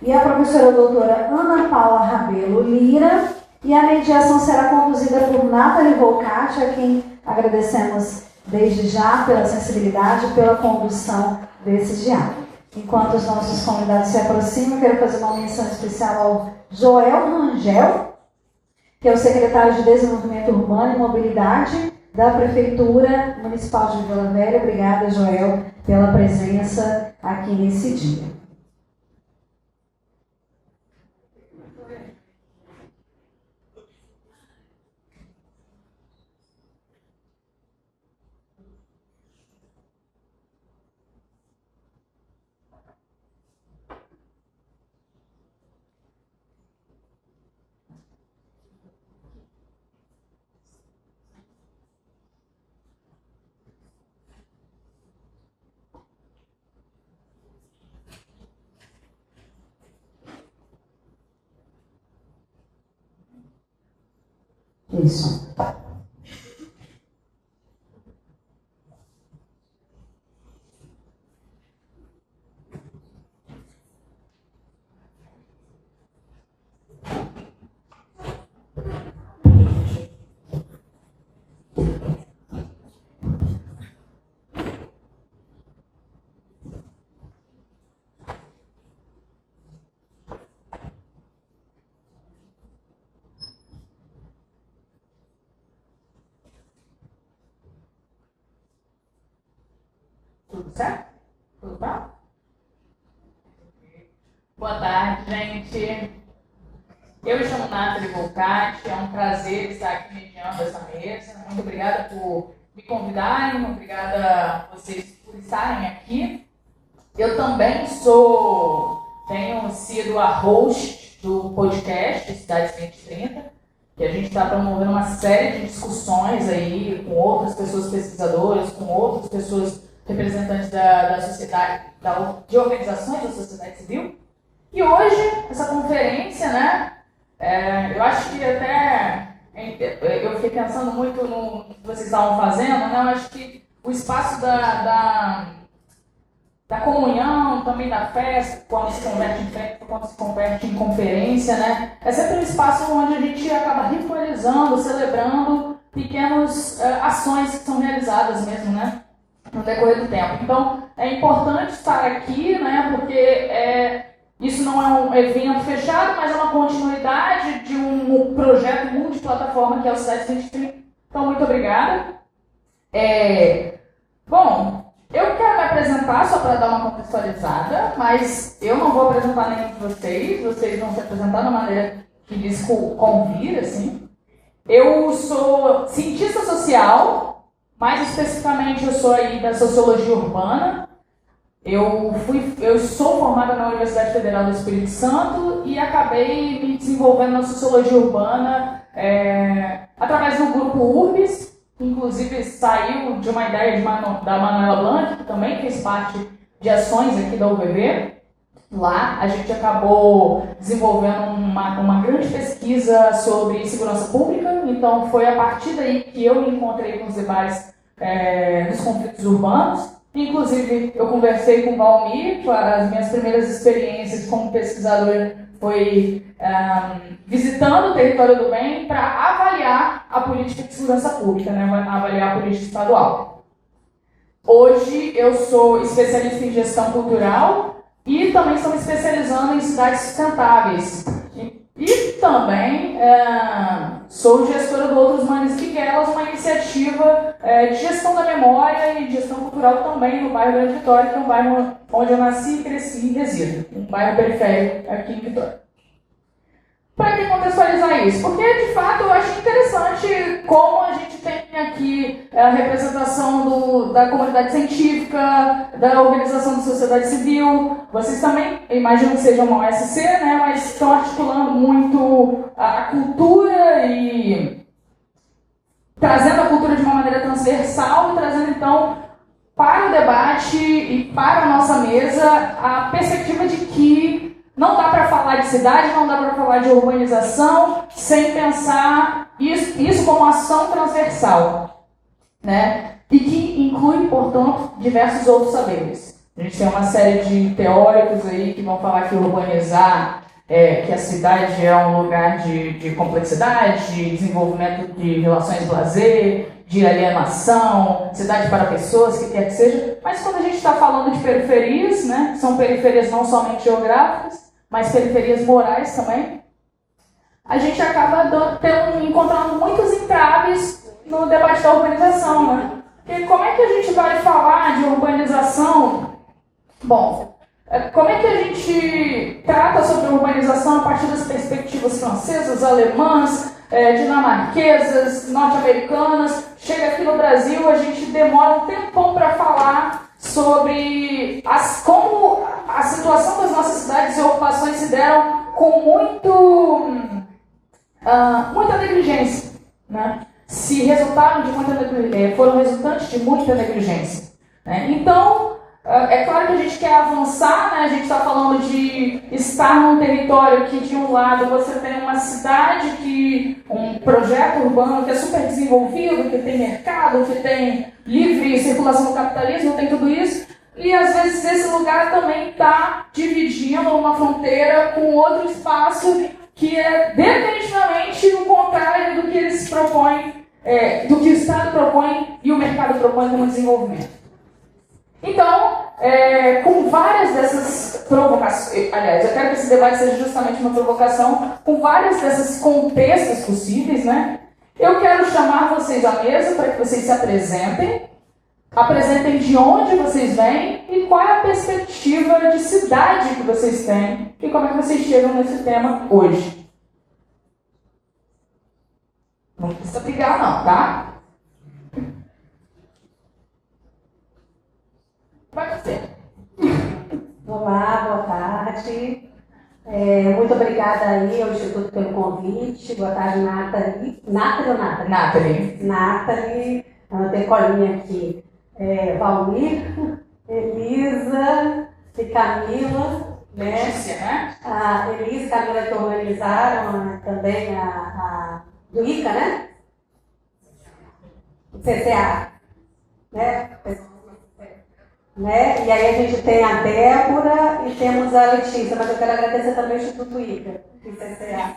e a professora doutora Ana Paula Rabelo Lira, e a mediação será conduzida por Nathalie Volcati, a quem agradecemos desde já pela sensibilidade e pela condução desse diálogo. Enquanto os nossos convidados se aproximam, quero fazer uma menção especial ao Joel Rangel, que é o secretário de Desenvolvimento Urbano e Mobilidade da Prefeitura Municipal de Vila Velha. Obrigada, Joel, pela presença aqui nesse dia. Isso. Tudo certo? Tudo bom? Boa tarde, gente. Eu me chamo Nathalie Volcati, é um prazer estar aqui mediando essa mesa. Muito obrigada por me convidarem, obrigada a vocês por estarem aqui. Eu também tenho sido a host do podcast Cidades 2030, que a gente está promovendo uma série de discussões aí com outras pessoas pesquisadoras, com outras pessoas representantes da sociedade, de organizações da sociedade civil. E hoje, essa conferência, né, eu acho que até, eu fiquei pensando muito no que vocês estavam fazendo, né, eu acho que o espaço da comunhão, também da festa, quando se converte em festa, quando se converte em conferência, né, é sempre um espaço onde a gente acaba ritualizando, celebrando pequenas ações que são realizadas mesmo, né, no decorrer do tempo. Então, é importante estar aqui, né, porque isso não é um evento fechado, mas é uma continuidade de um projeto multiplataforma que é o Cidades 2030. Então, muito obrigada. Bom, eu quero me apresentar só para dar uma contextualizada, mas eu não vou apresentar nenhum de vocês vão se apresentar da maneira que diz convir, assim. Eu sou cientista social. Mais especificamente, eu sou aí da Sociologia Urbana. Eu sou formada na Universidade Federal do Espírito Santo e acabei me desenvolvendo na Sociologia Urbana através do grupo URBS, que inclusive saiu de uma ideia da Manuela Blanc, que também fez parte de ações aqui da UVB. Lá a gente acabou desenvolvendo uma grande pesquisa sobre segurança pública, então foi a partir daí que eu me encontrei com os debates dos conflitos urbanos. Inclusive, eu conversei com o Valmir, as minhas primeiras experiências como pesquisador foi visitando o Território do Bem para avaliar a política de segurança pública, né, avaliar a política estadual. Hoje eu sou especialista em gestão cultural e também estou me especializando em cidades sustentáveis. E também sou gestora do Outros Manes Miguelas, uma iniciativa de gestão da memória e de gestão cultural também no bairro Grande Vitória, que é um bairro onde eu nasci, cresci e resido. Um bairro periférico aqui em Vitória. Para que contextualizar isso? Porque, de fato, eu acho interessante como a gente tem aqui a representação da comunidade científica, da organização da sociedade civil. Vocês também, imagino que sejam uma OSC, né, mas estão articulando muito a cultura e trazendo a cultura de uma maneira transversal e trazendo, então, para o debate e para a nossa mesa a perspectiva de que não dá para falar de cidade, não dá para falar de urbanização sem pensar isso como ação transversal, né? E que inclui, portanto, diversos outros saberes. A gente tem uma série de teóricos aí que vão falar que urbanizar que a cidade é um lugar de complexidade, de desenvolvimento de relações de lazer, de alienação, cidade para pessoas, que quer que seja. Mas quando a gente está falando de periferias, né, são periferias não somente geográficas, mas periferias morais também, a gente acaba encontrando muitos entraves no debate da urbanização, né? Porque como é que a gente vai falar de urbanização? Bom, como é que a gente trata sobre urbanização a partir das perspectivas francesas, alemãs, dinamarquesas, norte-americanas? Chega aqui no Brasil, a gente demora um tempão para falar sobre como a situação das nossas cidades e ocupações se deram com muita negligência, né? Foram resultantes de muita negligência, né? Então, é claro que a gente quer avançar, né? A gente está falando de estar num território que, de um lado, você tem uma cidade, um projeto urbano que é super desenvolvido, que tem mercado, que tem livre circulação do capitalismo, tem tudo isso, e às vezes esse lugar também está dividindo uma fronteira com outro espaço que é definitivamente o contrário do que eles propõem, do que o Estado propõe e o mercado propõe como desenvolvimento. Então, com várias dessas provocações, aliás, eu quero que esse debate seja justamente uma provocação, com várias desses contextos possíveis, né? Eu quero chamar vocês à mesa para que vocês se apresentem de onde vocês vêm e qual é a perspectiva de cidade que vocês têm e como é que vocês chegam nesse tema hoje. Não precisa brigar não, tá? Vai você. Olá, boa tarde. Muito obrigada aí ao Instituto pelo convite. Boa tarde, Nathalie. Nathalie ou Nathalie? Nathalie. Nathalie. Eu tenho colinha aqui. Valmir, Elisa e Camila. Né? Né? A Elisa e Camila que organizaram também do ICA, né? O CCA. Né? E aí a gente tem a Débora e temos a Letícia, mas eu quero agradecer também ao Instituto ICA, CCA,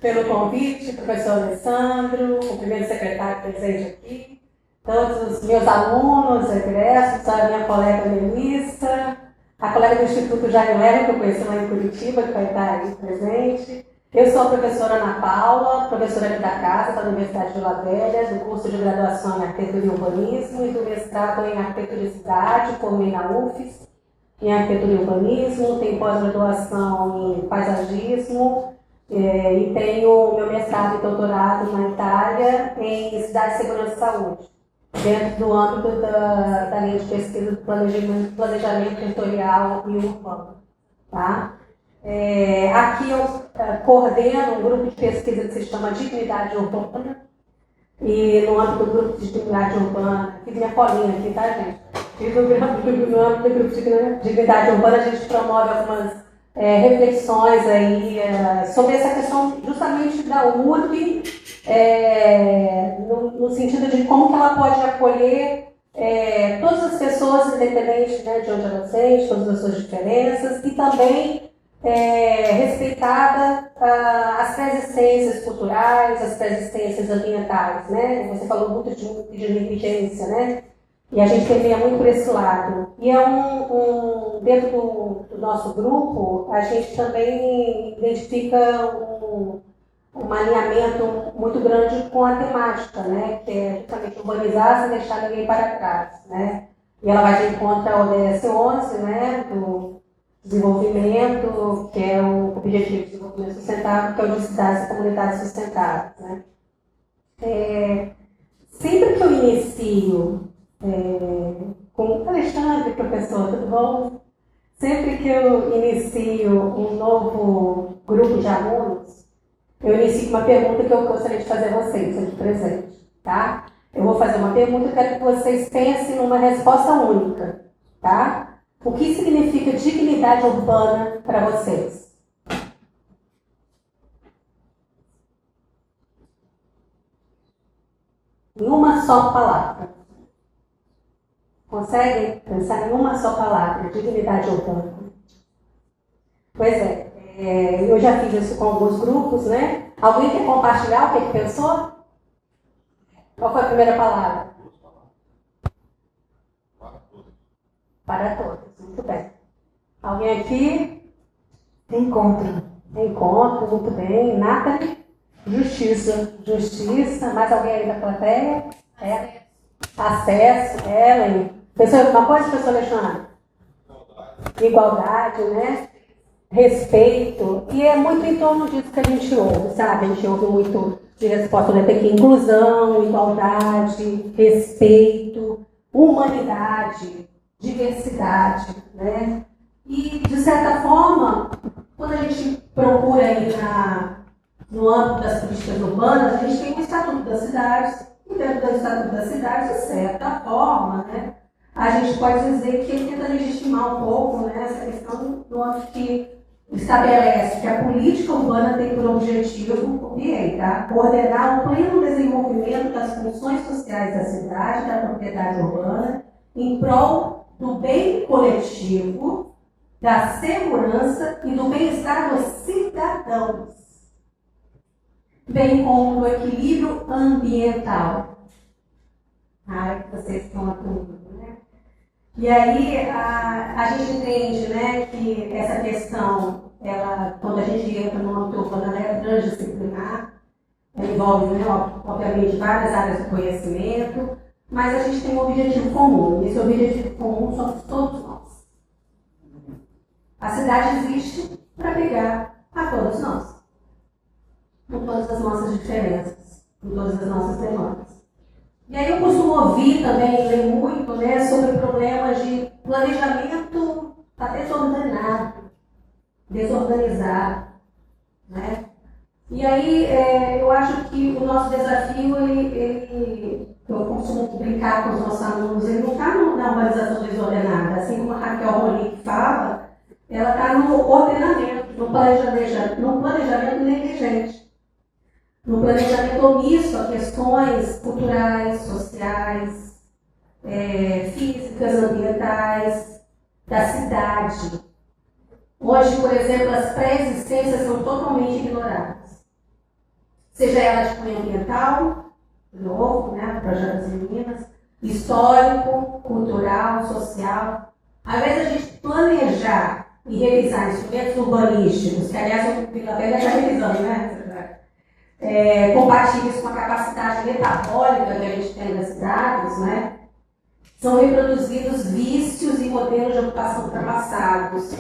pelo convite, professor Alessandro, o primeiro secretário presente aqui, todos os meus alunos, egressos, a minha colega Melissa, a colega do Instituto Januela, que eu conheci lá em Curitiba, que vai estar aí presente. Eu sou a professora Ana Paula, professora aqui da casa, da Universidade de Vila Velha, do curso de graduação em Arquitetura e Urbanismo e do mestrado em Arquitetura de Cidade, formei na UFES, em Arquitetura e Urbanismo, tenho pós-graduação em Paisagismo e tenho meu mestrado e doutorado na Itália em Cidade, Segurança e Saúde, dentro do âmbito da linha de pesquisa do planejamento territorial e urbano. Tá? Aqui eu coordeno um grupo de pesquisa que se chama Dignidade Urbana, e no âmbito do grupo de Dignidade Urbana, fiz minha colinha aqui, tá, gente? E no âmbito do grupo de Dignidade Urbana, a gente promove algumas reflexões aí sobre essa questão justamente da URB, no sentido de como que ela pode acolher todas as pessoas, independente, né, de onde elas vêm, de todas as suas diferenças, e também respeitada as pré-existências culturais, as pré-existências ambientais, né? Você falou muito de negligência, né? E a gente permeia muito por esse lado. E dentro do nosso grupo, a gente também identifica um alinhamento muito grande com a temática, né? Que é justamente urbanizar sem deixar ninguém para trás, né? E ela vai de encontro ao ODS 11, né? Do desenvolvimento, que é o Objetivo de Desenvolvimento Sustentável, que é o de cidades e comunidades sustentáveis, né? Sempre que eu inicio com o Alexandre, professor, tudo bom? Sempre que eu inicio um novo grupo de alunos, eu inicio com uma pergunta que eu gostaria de fazer a vocês aqui presente, tá? Eu vou fazer uma pergunta e quero que vocês pensem numa resposta única, tá? O que significa dignidade urbana para vocês? Em uma só palavra. Conseguem pensar em uma só palavra, dignidade urbana? Pois é, eu já fiz isso com alguns grupos, né? Alguém quer compartilhar o que pensou? Qual foi a primeira palavra? Para todos, muito bem. Alguém aqui? Encontro. Encontro, muito bem. Nathalie? Justiça. Justiça. Mais alguém aí da plateia? Acesso. Ellen. Pensou em alguma coisa, professor Alexandre? Igualdade, né? Respeito. E é muito em torno disso que a gente ouve, sabe? A gente ouve muito de resposta do EPQ. Inclusão, igualdade, respeito, humanidade, diversidade, né? E, de certa forma, quando a gente procura aí no âmbito das políticas urbanas, a gente tem o Estatuto das Cidades, e dentro do Estatuto das Cidades, de certa forma, né, a gente pode dizer que ele tenta legitimar um pouco, né, essa questão do âmbito que estabelece que a política urbana tem por objetivo, copiei, tá? Coordenar o pleno desenvolvimento das funções sociais da cidade, da propriedade urbana, em prol do bem coletivo, da segurança e do bem-estar dos cidadãos, bem como do equilíbrio ambiental. A área que vocês estão atuando, né? E aí a gente entende, né, que essa questão, ela, quando a gente entra no âmbito urbano, ela é transdisciplinar, ela envolve, né, obviamente, várias áreas do conhecimento, mas a gente tem um objetivo comum, e esse objetivo comum somos todos nós. A cidade existe para pegar a todos nós, com todas as nossas diferenças, com todas as nossas demandas. E aí eu costumo ouvir também, ler muito, né, sobre problemas de planejamento está desorganizado, né? E aí eu acho que o nosso desafio, eu costumo brincar com os nossos alunos, ele não está na organização desordenada, assim como a Raquel Ronick fala, ela está no ordenamento, no planejamento negligente. No planejamento omisso a questões culturais, sociais, físicas, ambientais, da cidade. Hoje, por exemplo, as pré-existências são totalmente ignoradas. Seja ela de cunho ambiental, de novo, né, projeto das meninas, histórico, cultural, social. Ao invés de a gente planejar e revisar instrumentos urbanísticos, que aliás o Vila Velha está revisando, né? Compatíveis com a capacidade metabólica que a gente tem nas cidades, né? São reproduzidos vícios e modelos de ocupação ultrapassados,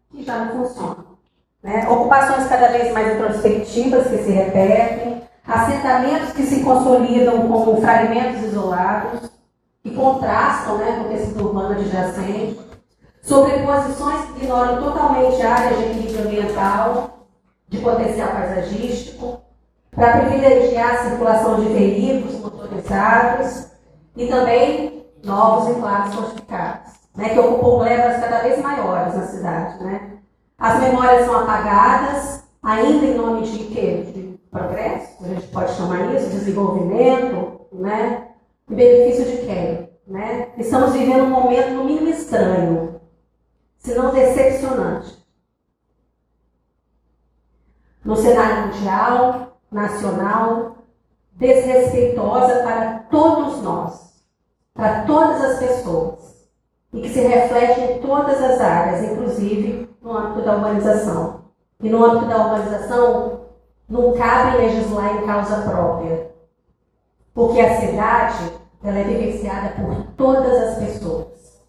que já não funcionam. Né? Ocupações cada vez mais introspectivas que se repetem, assentamentos que se consolidam como fragmentos isolados, que contrastam, né, com o tecido urbano adjacente, sobreposições que ignoram totalmente áreas de equilíbrio ambiental, de potencial paisagístico, para privilegiar a circulação de veículos motorizados e também novos enclaves fortificados, né, que ocupam glebas cada vez maiores na cidade. Né? As memórias são apagadas, ainda em nome de quê? De progresso, a gente pode chamar isso, desenvolvimento, né? Em benefício de quem? Né? Estamos vivendo um momento, no mínimo, estranho, se não decepcionante. No cenário mundial, nacional, desrespeitosa para todos nós, para todas as pessoas, e que se reflete em todas as áreas, inclusive no âmbito da urbanização. E no âmbito da urbanização, não cabe legislar em causa própria, porque a cidade ela é vivenciada por todas as pessoas.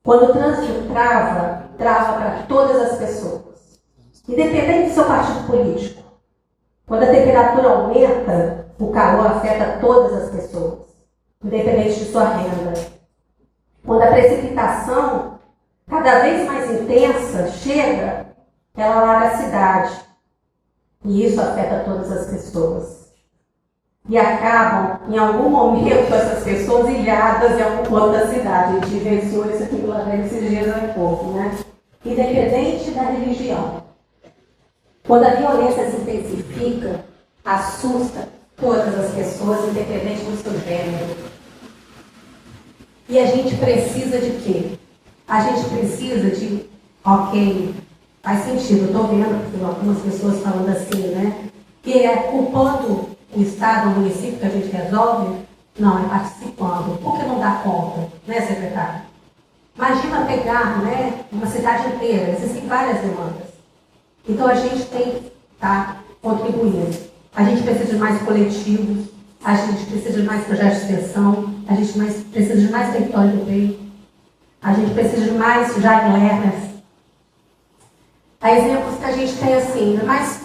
Quando o trânsito trava para todas as pessoas, independente do seu partido político. Quando a temperatura aumenta, o calor afeta todas as pessoas, independente de sua renda. Quando a precipitação, cada vez mais intensa, chega, ela larga a cidade. E isso afeta todas as pessoas. E acabam, em algum momento, essas pessoas ilhadas em algum ponto da cidade. A gente vivenciou isso aqui pela vez esses dias há pouco, né? Independente da religião. Quando a violência se intensifica, assusta todas as pessoas, independente do seu gênero. E a gente precisa de quê? A gente precisa de, ok, faz sentido, eu estou vendo algumas pessoas falando assim, né? Que é culpando o Estado, o município que a gente resolve? Não, é participando. Por que não dá conta, né, secretário? Imagina pegar, né, uma cidade inteira, existem várias demandas. Então a gente tem que estar contribuindo. A gente precisa de mais coletivos, a gente precisa de mais projetos de extensão, a gente precisa de mais território do bem, a gente precisa de mais learners. Há exemplos que a gente tem assim, mas,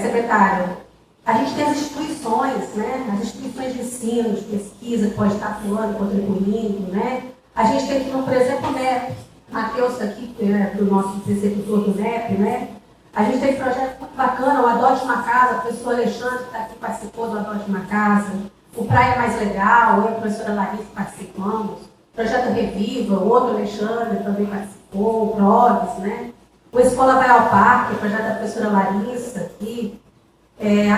secretário, a gente tem as instituições, né? As instituições de ensino, de pesquisa, que pode estar atuando, contribuindo, né? A gente tem aqui, por exemplo, o NEP, Matheus aqui, do nosso executor do NEP, né? A gente tem um projeto muito bacana, o Adote uma Casa, o professor Alexandre que está aqui participou do Adote uma Casa, o Praia Mais Legal, eu e a professora Larissa participamos, o projeto Reviva, o outro Alexandre também participou, o PROGS, né? O Escola Vai ao Parque, o projeto da professora Larissa aqui,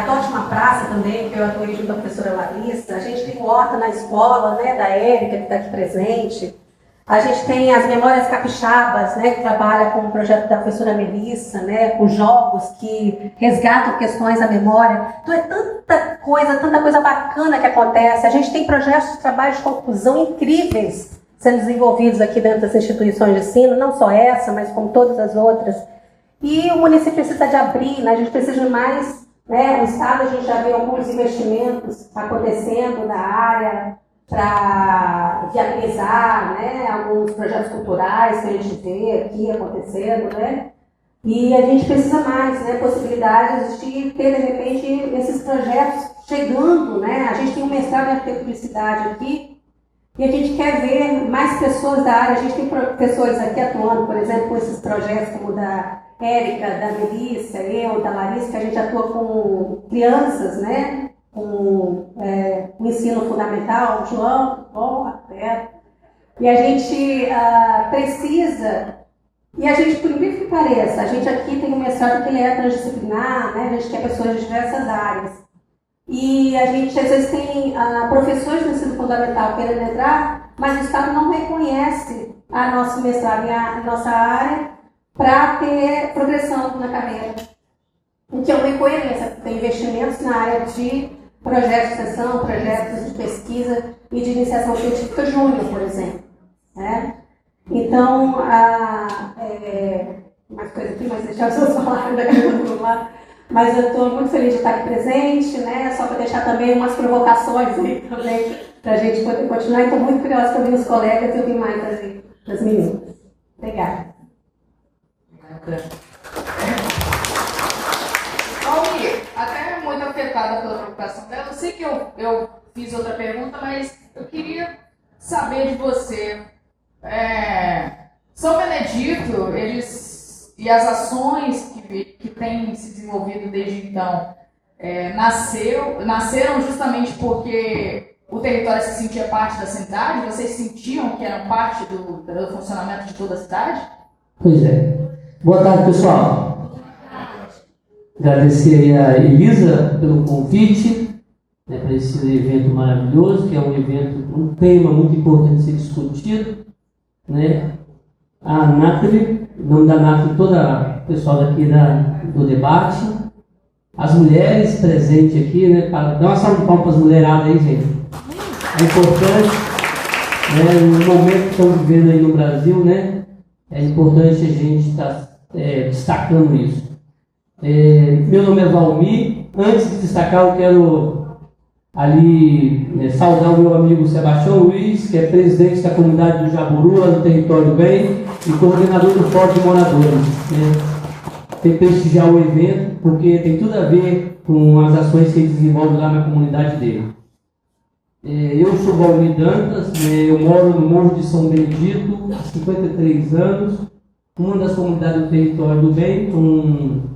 Adote uma Praça também, que eu atuei junto com a professora Larissa, a gente tem o Horta na Escola, né, da Érica, que está aqui presente. A gente tem as Memórias Capixabas, né, que trabalha com o projeto da professora Melissa, né, com jogos que resgatam questões da memória. Então é tanta coisa bacana que acontece. A gente tem projetos de trabalho de conclusão incríveis sendo desenvolvidos aqui dentro das instituições de ensino, não só essa, mas como todas as outras. E o município precisa de abrir, né, a gente precisa de mais, né, o Estado, a gente já vê alguns investimentos acontecendo na área, para viabilizar, né, alguns projetos culturais que a gente vê aqui acontecendo, né? E a gente precisa mais, né, possibilidades de ter, de repente, esses projetos chegando, né? A gente tem um mestrado em arquitetura aqui e a gente quer ver mais pessoas da área. A gente tem professores aqui atuando, por exemplo, com esses projetos como o da Érica, da Melissa, eu, da Larissa, que a gente atua com crianças, né? Com o ensino fundamental, João, bom, até. E a gente precisa, e a gente, por incrível que pareça, a gente aqui tem um mestrado que ele é transdisciplinar, né? A gente quer pessoas de diversas áreas. E a gente, às vezes, tem professores do ensino fundamental querendo entrar, mas o Estado não reconhece a nosso mestrado e a nossa área para ter progressão na carreira. O que é uma incoerência, tem investimentos na área de projetos de extensão, projetos de pesquisa e de iniciação científica júnior, por exemplo. Né? Então, mais coisa aqui, mas deixar os seus falarem daqui do outro lado. Mas eu estou muito feliz de estar aqui presente, né? Só para deixar também umas provocações aí também, para a gente poder continuar. Estou muito curiosa para ouvir os colegas e ouvir mais das meninas. Obrigada. Até muito afetada pela preocupação dela. Eu sei que eu fiz outra pergunta, mas eu queria saber de você. São Benedito, eles e as ações que têm se desenvolvido desde então nasceram justamente porque o território se sentia parte da cidade? Vocês sentiam que eram parte do funcionamento de toda a cidade? Pois é. Boa tarde, pessoal. Agradecer aí a Elisa pelo convite, né, para esse evento maravilhoso, que é um evento, um tema muito importante de ser discutido. Né? A Nathalie, em nome da Nathalie, todo o pessoal daqui do debate, as mulheres presentes aqui, né, dá uma salva de palmas para as mulheradas aí, gente. É importante, né, no momento que estamos vivendo aí no Brasil, né, é importante a gente estar destacando isso. Meu nome é Valmir. Antes de destacar, eu quero ali saudar o meu amigo Sebastião Luiz, que é presidente da comunidade do Jaburu, lá no Território do Bem, e coordenador do Fórum de Moradores. Tem que prestigiar o evento, porque tem tudo a ver com as ações que ele desenvolve lá na comunidade dele. Eu sou Valmir Dantas, eu moro no Morro de São Benedito há 53 anos, uma das comunidades do Território do Bem, com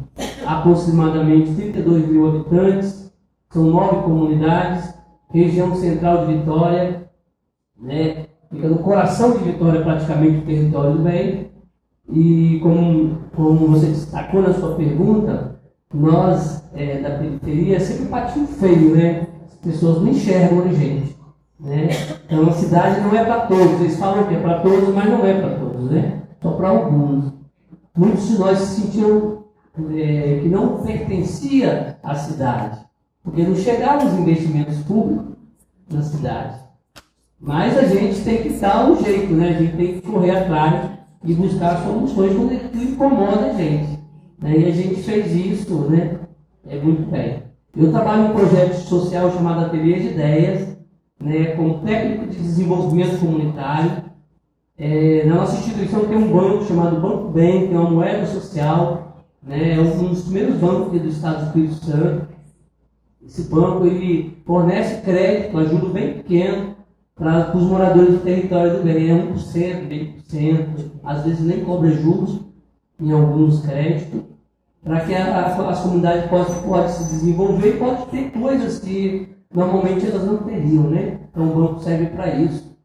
aproximadamente 32 mil habitantes, são 9 comunidades, região central de Vitória, né, fica no coração de Vitória praticamente o Território do Bem, e como você destacou na sua pergunta, nós da periferia sempre patinho feio, né? As pessoas não enxergam a gente. né? Então a cidade não é para todos. Eles falam que é para todos, mas não é para todos, né? Só para alguns. Muitos de nós se sentiram que não pertencia à cidade, porque não chegavam os investimentos públicos na cidade. Mas a gente tem que dar um jeito, né? A gente tem que correr atrás e buscar soluções quando aquilo incomoda a gente. Né? E a gente fez isso, né? Muito bem. Eu trabalho em um projeto social chamado Ateliê de Ideias, né? Como técnico de desenvolvimento comunitário. Na nossa instituição tem um banco chamado Banco Bem, que é uma moeda social, né? É um dos primeiros bancos aqui do estado do Espírito Santo. Esse banco ele fornece crédito, ajuda bem pequeno, para os moradores do território do bem, 1%, 20%, às vezes nem cobra juros em alguns créditos, para que as comunidades possam se desenvolver e possam ter coisas que normalmente elas não teriam, né? Então o banco serve para isso.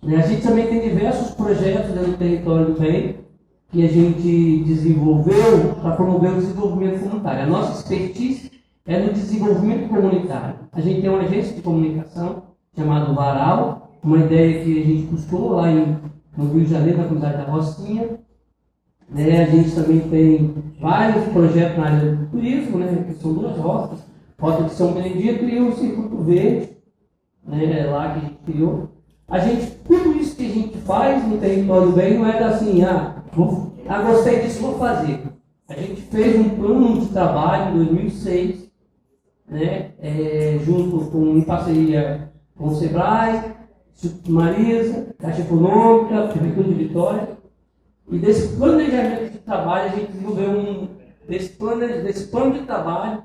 A gente também tem diversos projetos dentro do território do bem que a gente desenvolveu para promover o desenvolvimento comunitário. A nossa expertise é no desenvolvimento comunitário. A gente tem uma agência de comunicação chamada Varal, uma ideia que a gente buscou lá no Rio de Janeiro, na comunidade da Rocinha. A gente também tem vários projetos na área do turismo, né, que são duas rotas, Rota de São Benedito e o Circuito Verde, né, lá que a gente criou. Tudo isso que a gente faz no território do bem não é assim, gostei disso, vou fazer. A gente fez um plano de trabalho em 2006, né, em parceria com o SEBRAE, Instituto Marisa, Caixa Econômica, Prefeitura de Vitória. E desse planejamento de trabalho, a gente desenvolveu desse plano de trabalho,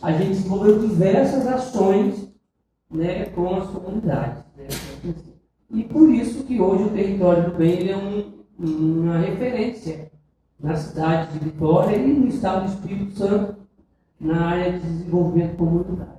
a gente desenvolveu diversas ações, né, com as comunidades. Né? E por isso que hoje o território do bem ele é uma referência na cidade de Vitória e no estado do Espírito Santo na área de desenvolvimento comunitário.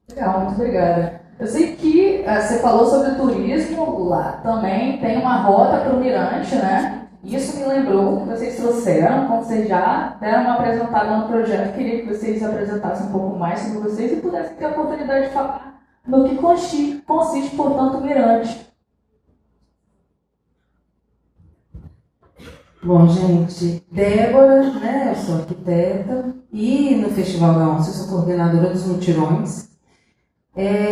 Legal, muito obrigada. Eu sei que você falou sobre turismo, lá também tem uma rota para o Mirante, né? Isso me lembrou que vocês trouxeram, como vocês já deram uma apresentada no projeto, queria que vocês apresentassem um pouco mais sobre vocês e pudessem ter a oportunidade de falar no que consiste, portanto, o Mirante. Bom, gente, Débora, né, eu sou arquiteta e no Festival da Onça eu sou coordenadora dos mutirões.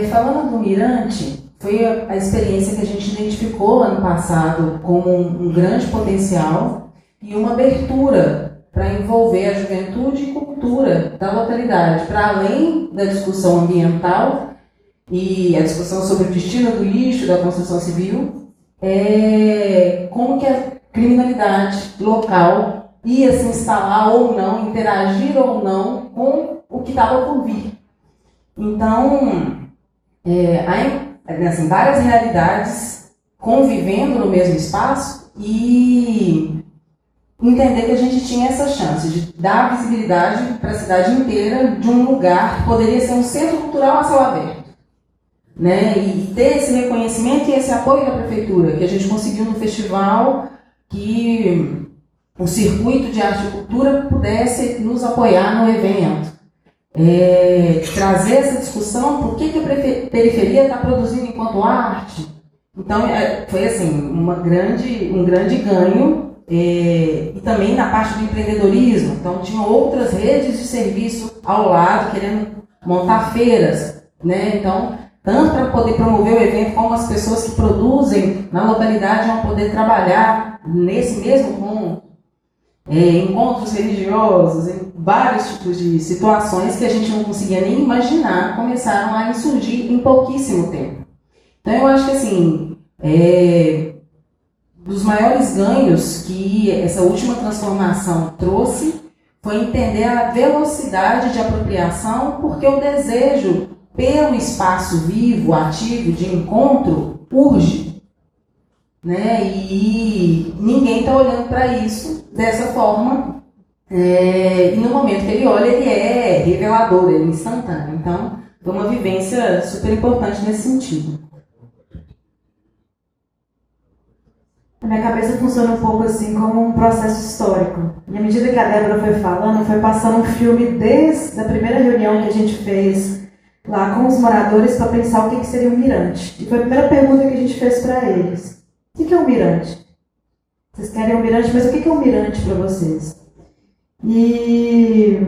Falando do Mirante, foi a experiência que a gente identificou ano passado como um grande potencial e uma abertura para envolver a juventude e cultura da localidade, para além da discussão ambiental e a discussão sobre o destino do lixo, da construção civil, como que a criminalidade local ia se instalar ou não, interagir ou não com o que estava por vir. Então, há assim, várias realidades convivendo no mesmo espaço e entender que a gente tinha essa chance de dar visibilidade para a cidade inteira de um lugar que poderia ser um centro cultural a céu aberto. Né? E ter esse reconhecimento e esse apoio da prefeitura, que a gente conseguiu no festival, que o Circuito de Arte e Cultura pudesse nos apoiar no evento. Trazer essa discussão, por que a periferia está produzindo enquanto arte. Então, foi assim, um grande ganho, e também na parte do empreendedorismo. Então, tinham outras redes de serviço ao lado, querendo montar feiras, né? Então, tanto para poder promover o evento, como as pessoas que produzem na localidade vão poder trabalhar nesse mesmo ponto. Encontros religiosos, em vários tipos de situações que a gente não conseguia nem imaginar, começaram a surgir em pouquíssimo tempo. Então eu acho que assim, dos maiores ganhos que essa última transformação trouxe foi entender a velocidade de apropriação, porque o desejo pelo espaço vivo, ativo, de encontro, urge. Né? E ninguém está olhando para isso dessa forma, e no momento que ele olha, ele é revelador, ele é instantâneo. Então, foi uma vivência super importante nesse sentido. A minha cabeça funciona um pouco assim como um processo histórico. E à medida que a Débora foi falando, foi passando um filme desde a primeira reunião que a gente fez lá com os moradores para pensar o que seria um mirante. E foi a primeira pergunta que a gente fez para eles. O que é um mirante? Vocês querem um mirante, mas o que é um mirante para vocês? E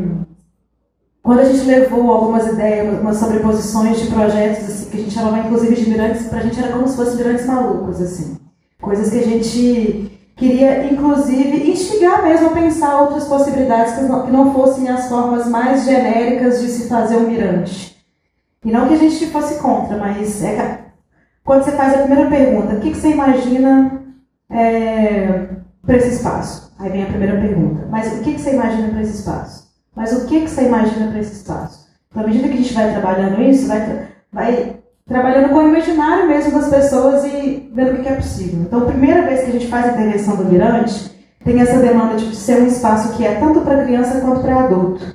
quando a gente levou algumas ideias, algumas sobreposições de projetos assim, que a gente chamava inclusive de mirantes, para a gente era como se fossem mirantes malucos, assim. Coisas que a gente queria, inclusive, instigar mesmo a pensar outras possibilidades que não fossem as formas mais genéricas de se fazer um mirante. E não que a gente fosse contra, mas quando você faz a primeira pergunta, o que você imagina para esse espaço? Aí vem a primeira pergunta. Mas o que você imagina para esse espaço? Mas o que você imagina para esse espaço? Então, à medida que a gente vai trabalhando isso, vai trabalhando com o imaginário mesmo das pessoas e vendo o que é possível. Então, a primeira vez que a gente faz a intervenção do mirante, tem essa demanda de ser um espaço que é tanto para criança quanto para adulto.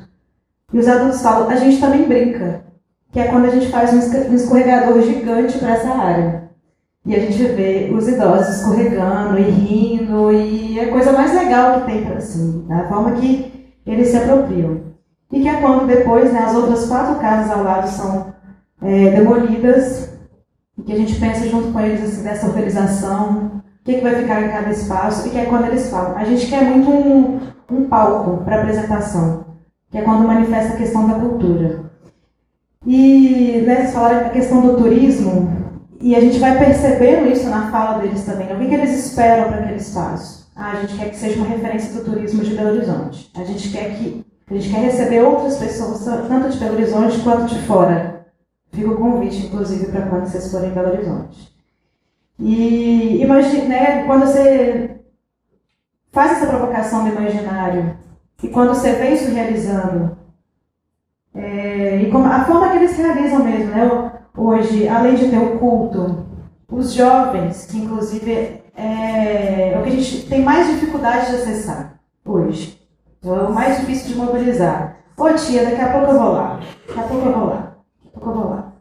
E os adultos falam, a gente também brinca, que é quando a gente faz um escorregador gigante para essa área. E a gente vê os idosos escorregando e rindo, e é a coisa mais legal que tem, assim, a forma que eles se apropriam. E que é quando depois, né, as outras 4 casas ao lado são demolidas, e que a gente pensa junto com eles assim, dessa organização, o que vai ficar em cada espaço, e que é quando eles falam. A gente quer muito um palco para apresentação, que é quando manifesta a questão da cultura. E vocês falaram a questão do turismo, e a gente vai percebendo isso na fala deles também. O que eles esperam para aquele espaço? A gente quer que seja uma referência do turismo de Belo Horizonte. A gente quer receber outras pessoas, tanto de Belo Horizonte quanto de fora. Fica o convite, inclusive, para quando vocês forem em Belo Horizonte. E imagine, né, quando você faz essa provocação do imaginário, e quando você vê isso realizando, e como, a forma que eles realizam mesmo, né, hoje, além de ter o culto, os jovens, que inclusive é o que a gente tem mais dificuldade de acessar hoje. É o mais difícil de mobilizar. Ô tia, daqui a pouco eu vou lá. Daqui a pouco eu vou lá.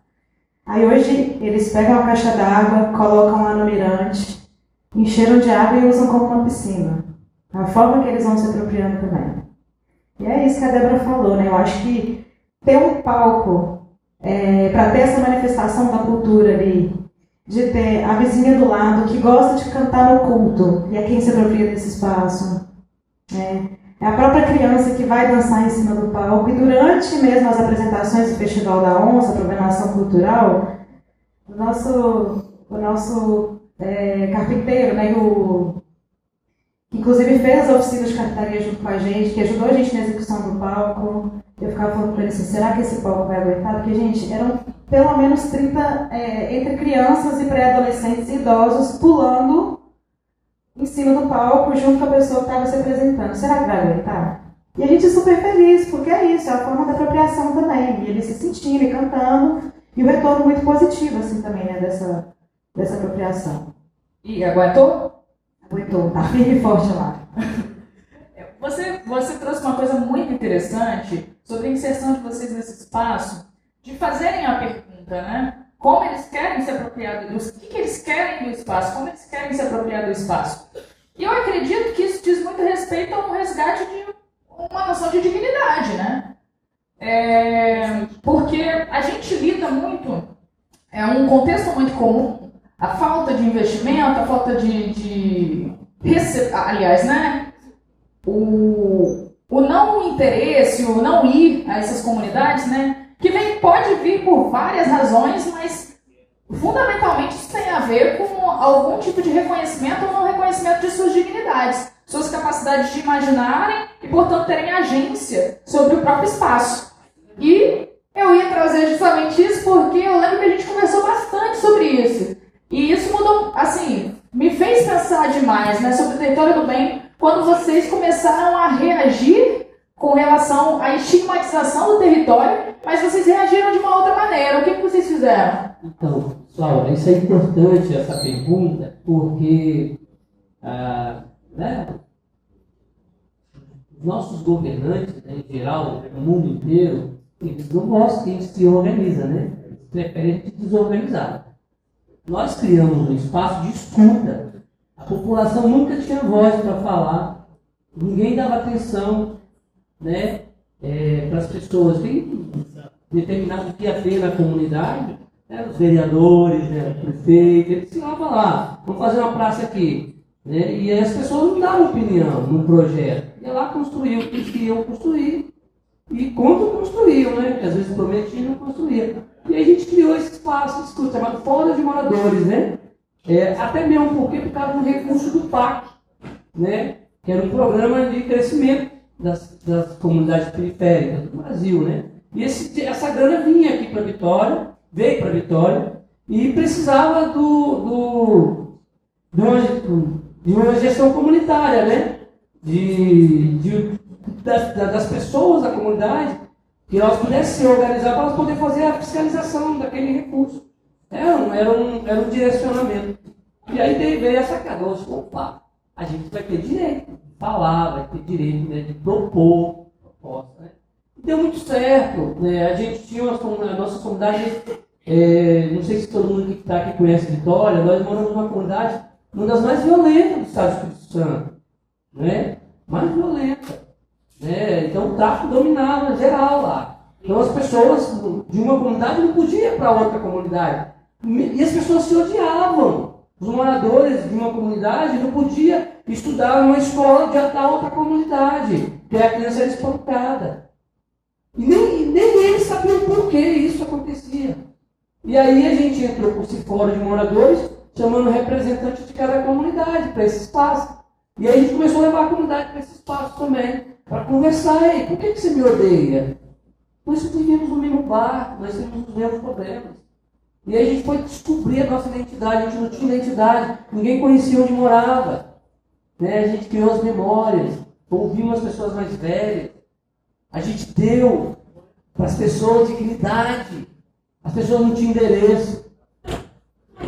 Aí hoje eles pegam uma caixa d'água, colocam lá no mirante, encheram de água e usam como uma piscina. É a forma que eles vão se apropriando também. E é isso que a Débora falou, né? Eu acho que ter um palco para ter essa manifestação da cultura ali, de ter a vizinha do lado que gosta de cantar no culto, e é quem se apropria desse espaço. É a própria criança que vai dançar em cima do palco, e durante mesmo as apresentações do Festival da Onça, a programação cultural, o nosso carpinteiro, né, que inclusive fez as oficinas de carpintaria junto com a gente, que ajudou a gente na execução do palco, eu ficava falando para ele assim, será que esse palco vai aguentar? Porque, gente, eram pelo menos 30, entre crianças e pré-adolescentes e idosos, pulando em cima do palco, junto com a pessoa que estava se apresentando. Será que vai aguentar? E a gente é super feliz, porque é isso, é a forma da apropriação também. E eles se sentindo e cantando, e o retorno muito positivo, assim, também, né, dessa apropriação. E aguentou? Aguentou, tá firme e forte lá. Você trouxe uma coisa muito interessante sobre a inserção de vocês nesse espaço, de fazerem a pergunta, né? Como eles querem se apropriar o que eles querem do espaço, como eles querem se apropriar do espaço. E eu acredito que isso diz muito respeito a um resgate de uma noção de dignidade, né? Porque a gente lida muito, é um contexto muito comum, a falta de investimento, a falta aliás, né? O não interesse, o não ir a essas comunidades, né? Que pode vir por várias razões, mas fundamentalmente isso tem a ver com algum tipo de reconhecimento ou não reconhecimento de suas dignidades, suas capacidades de imaginarem e, portanto, terem agência sobre o próprio espaço. E eu ia trazer justamente isso porque eu lembro que a gente conversou bastante sobre isso. E isso mudou, assim, me fez pensar demais, né, sobre o território do bem, quando vocês começaram a reagir com relação à estigmatização do território, mas vocês reagiram de uma outra maneira. O que vocês fizeram? Então, Laura, isso é importante, essa pergunta, porque os nossos governantes, né, em geral, no mundo inteiro, eles não gostam que a gente se organiza, né? Eles preferem a gente desorganizar. Nós criamos um espaço de escuta. A população nunca tinha voz para falar, ninguém dava atenção, né, para as pessoas. determinado o que ia ter na comunidade, né, os vereadores, né, o prefeito, eles se lavam lá, vamos fazer uma praça aqui. Né, e aí as pessoas não davam opinião num projeto. Ia lá construir o que queriam construir. E quanto construíam, né? Porque às vezes prometiam e não construíam. E aí a gente criou esse espaço chamado Fora de Moradores, né? Até mesmo porque por causa do recurso do PAC, né? Que era um programa de crescimento das comunidades periféricas do Brasil, né? E essa grana vinha aqui para Vitória, veio para Vitória, e precisava de uma gestão comunitária, né? Das pessoas da comunidade, que elas pudessem se organizar para elas poderem fazer a fiscalização daquele recurso. Era um direcionamento. E aí veio essa sacada, opa, a gente vai ter direito de falar, vai ter direito, né, de propor proposta. Né? E deu muito certo. Né? A gente tinha a nossa comunidade, não sei se todo mundo que está aqui conhece Vitória, nós moramos numa comunidade, uma das mais violentas do estado do Espírito Santo. Né? Mais violenta. Né? Então o tráfico dominava geral lá. Então as pessoas de uma comunidade não podiam ir para outra comunidade. E as pessoas se odiavam. Os moradores de uma comunidade não podiam estudar numa escola da outra comunidade, porque a criança era espancada. E nem eles sabiam por que isso acontecia. E aí a gente entrou com esse fórum de moradores, chamando representantes de cada comunidade para esse espaço. E aí a gente começou a levar a comunidade para esse espaço também, para conversar. Aí, por que você me odeia? Nós vivemos no mesmo barco, nós temos os mesmos problemas. E aí a gente foi descobrir a nossa identidade, a gente não tinha identidade, ninguém conhecia onde morava. Né? A gente criou as memórias, ouvimos as pessoas mais velhas. A gente deu para as pessoas dignidade. As pessoas não tinham endereço.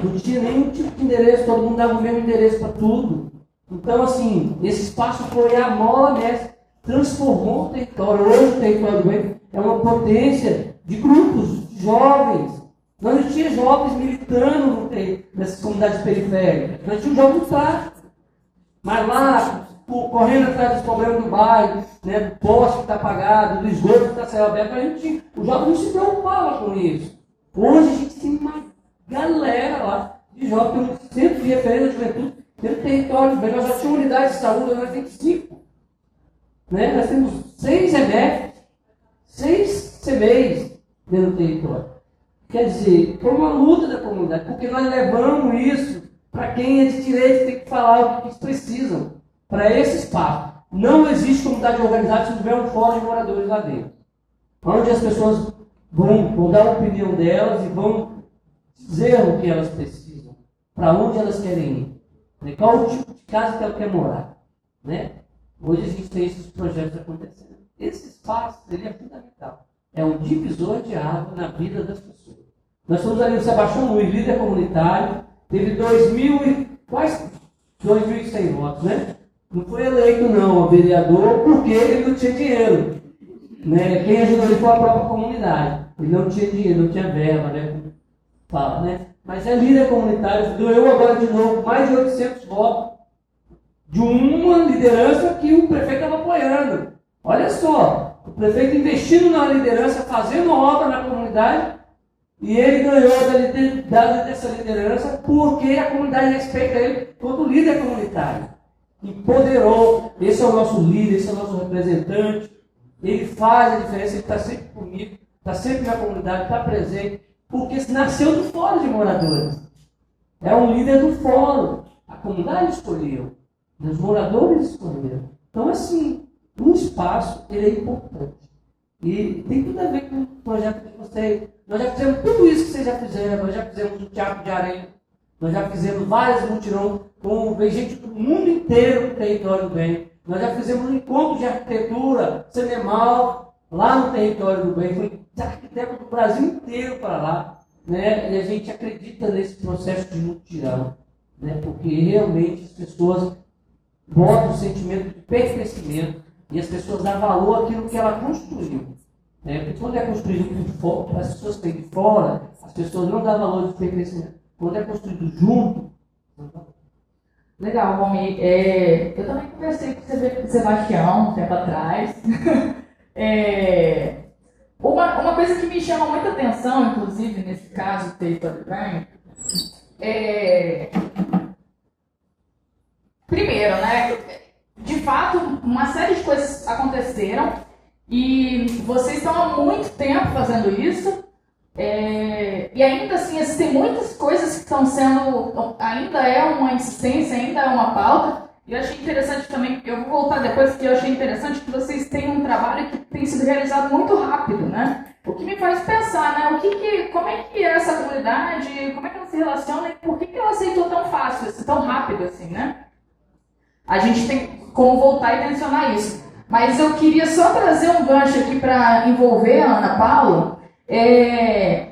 Não tinha nenhum tipo de endereço, todo mundo dava o mesmo endereço para tudo. Então, assim, esse espaço foi a mola mestra, transformou o território. Hoje o território do bem é uma potência de grupos, de jovens. Nós não tínhamos jovens militando nessas comunidades periféricas. Nós tínhamos jovens do tráfico. Mas lá, correndo atrás dos problemas do bairro, né, do poste que está apagado, do esgoto que está céu aberto, o jovem não se preocupava com isso. Hoje a gente tem uma galera lá de jovens, que sempre de referência da juventude, dentro do território do bem. Nós já tínhamos unidades de saúde, nós temos 5. Né? Nós temos 6 EMEF, 6 CMEs dentro do território. Quer dizer, foi uma luta da comunidade, porque nós levamos isso para quem é de direito, tem que falar o que eles precisam, para esse espaço. Não existe comunidade organizada se não tiver um fórum de moradores lá dentro. Onde as pessoas vão dar a opinião delas e vão dizer o que elas precisam, para onde elas querem ir, né? Qual o tipo de casa que ela quer morar. Né? Hoje a gente tem esses projetos acontecendo. Esse espaço ele é fundamental. É um divisor de água na vida das pessoas. Nós estamos ali no Sebastião Luiz, líder comunitário, teve quase 2.100 votos, né? Não foi eleito não, o vereador, porque ele não tinha dinheiro. Né? Quem ajudou ele foi a própria comunidade. Ele não tinha dinheiro, não tinha verba, né? Fala, né? Mas é líder comunitário, ganhou agora de novo mais de 800 votos de uma liderança que o prefeito estava apoiando. Olha só, o prefeito investindo na liderança, fazendo obra na comunidade, e ele ganhou dessa liderança porque a comunidade respeita ele como líder comunitário. Empoderou, esse é o nosso líder, esse é o nosso representante, ele faz a diferença, ele está sempre comigo, está sempre na comunidade, está presente, porque nasceu do fórum de moradores. É um líder do fórum, a comunidade escolheu, os moradores escolheram. Então, assim, um espaço ele é importante. E tem tudo a ver com o projeto de vocês. Nós já fizemos tudo isso que vocês já fizeram. Nós já fizemos o Teatro de Areia. Nós já fizemos vários mutirões com gente do mundo inteiro do território do bem. Nós já fizemos um encontro de arquitetura, cinemal, lá no território do bem. Foi arquiteto do Brasil inteiro para lá. Né? E a gente acredita nesse processo de mutirão. Né? Porque realmente as pessoas botam o sentimento de pertencimento. E as pessoas dão valor àquilo que ela construiu. Porque quando é construído por fora, as pessoas que têm de fora, as pessoas não dão valor de pertencimento. Quando é construído junto, legal, Romy. Eu também conversei com o Sebastião um tempo atrás. Uma coisa que me me chama muita atenção, inclusive nesse caso do território do bem, primeiro, né, de fato, uma série de coisas aconteceram e vocês estão há muito tempo fazendo isso. E ainda assim, existem muitas coisas que estão sendo, ainda é uma insistência, ainda é uma pauta. E eu achei interessante também, eu vou voltar depois, porque eu achei interessante que vocês têm um trabalho que tem sido realizado muito rápido, né? O que me faz pensar, né? Como é que é essa comunidade, como é que ela se relaciona e por que ela aceitou tão fácil, tão rápido assim, né? A gente tem como voltar e mencionar isso. Mas eu queria só trazer um gancho aqui para envolver a Ana Paula,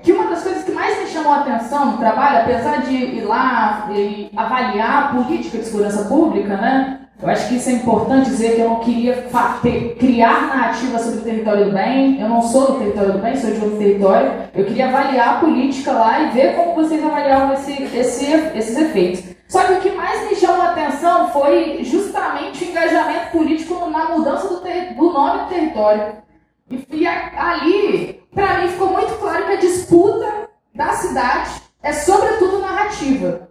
que uma das coisas que mais me chamou a atenção no trabalho, apesar de ir lá e avaliar a política de segurança pública, né? Eu acho que isso é importante dizer que eu não queria criar narrativa sobre o território do bem, eu não sou do território do bem, sou de outro território, eu queria avaliar a política lá e ver como vocês avaliavam esses efeitos. Só que o que mais me chamou a atenção foi justamente o engajamento político na mudança do nome do território. E ali, para mim, ficou muito claro que a disputa da cidade é, sobretudo, narrativa.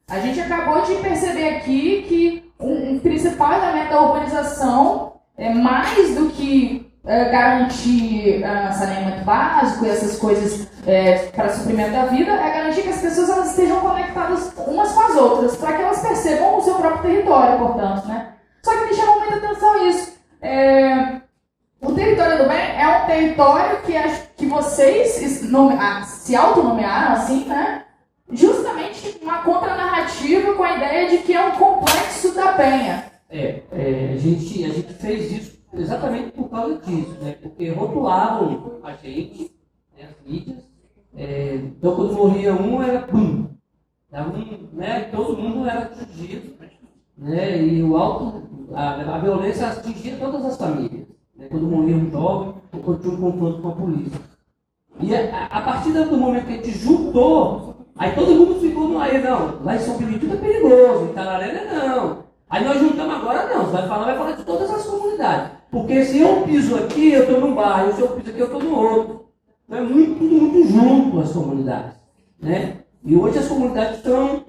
A gente acabou de perceber aqui que um principal elemento da urbanização é mais do que garantir saneamento básico e essas coisas para suprimento da vida, é garantir que as pessoas elas estejam conectadas umas com as outras, para que elas percebam o seu próprio território, portanto, né? Só que me chamou muita atenção isso. O território do bem é um território que vocês se autonomearam assim, né? Justamente uma contranarrativa com a ideia de que é um complexo da Penha. A gente fez isso exatamente por causa disso, né? Porque rotulavam a gente, né, as mídias, então quando morria um era pum, né? Todo mundo era atingido, né? E a violência atingia todas as famílias, né? Quando morria um jovem ou quando tinha um confronto com a polícia. E a partir do momento que a gente juntou, aí todo mundo ficou no aí, não, lá em São Benedito é perigoso, em Canarena não. Aí nós juntamos agora, não, vai falar de todas as comunidades. Porque se eu piso aqui, eu estou num bairro, se eu piso aqui, eu estou no outro. Então é tudo muito junto as comunidades, né? E hoje as comunidades estão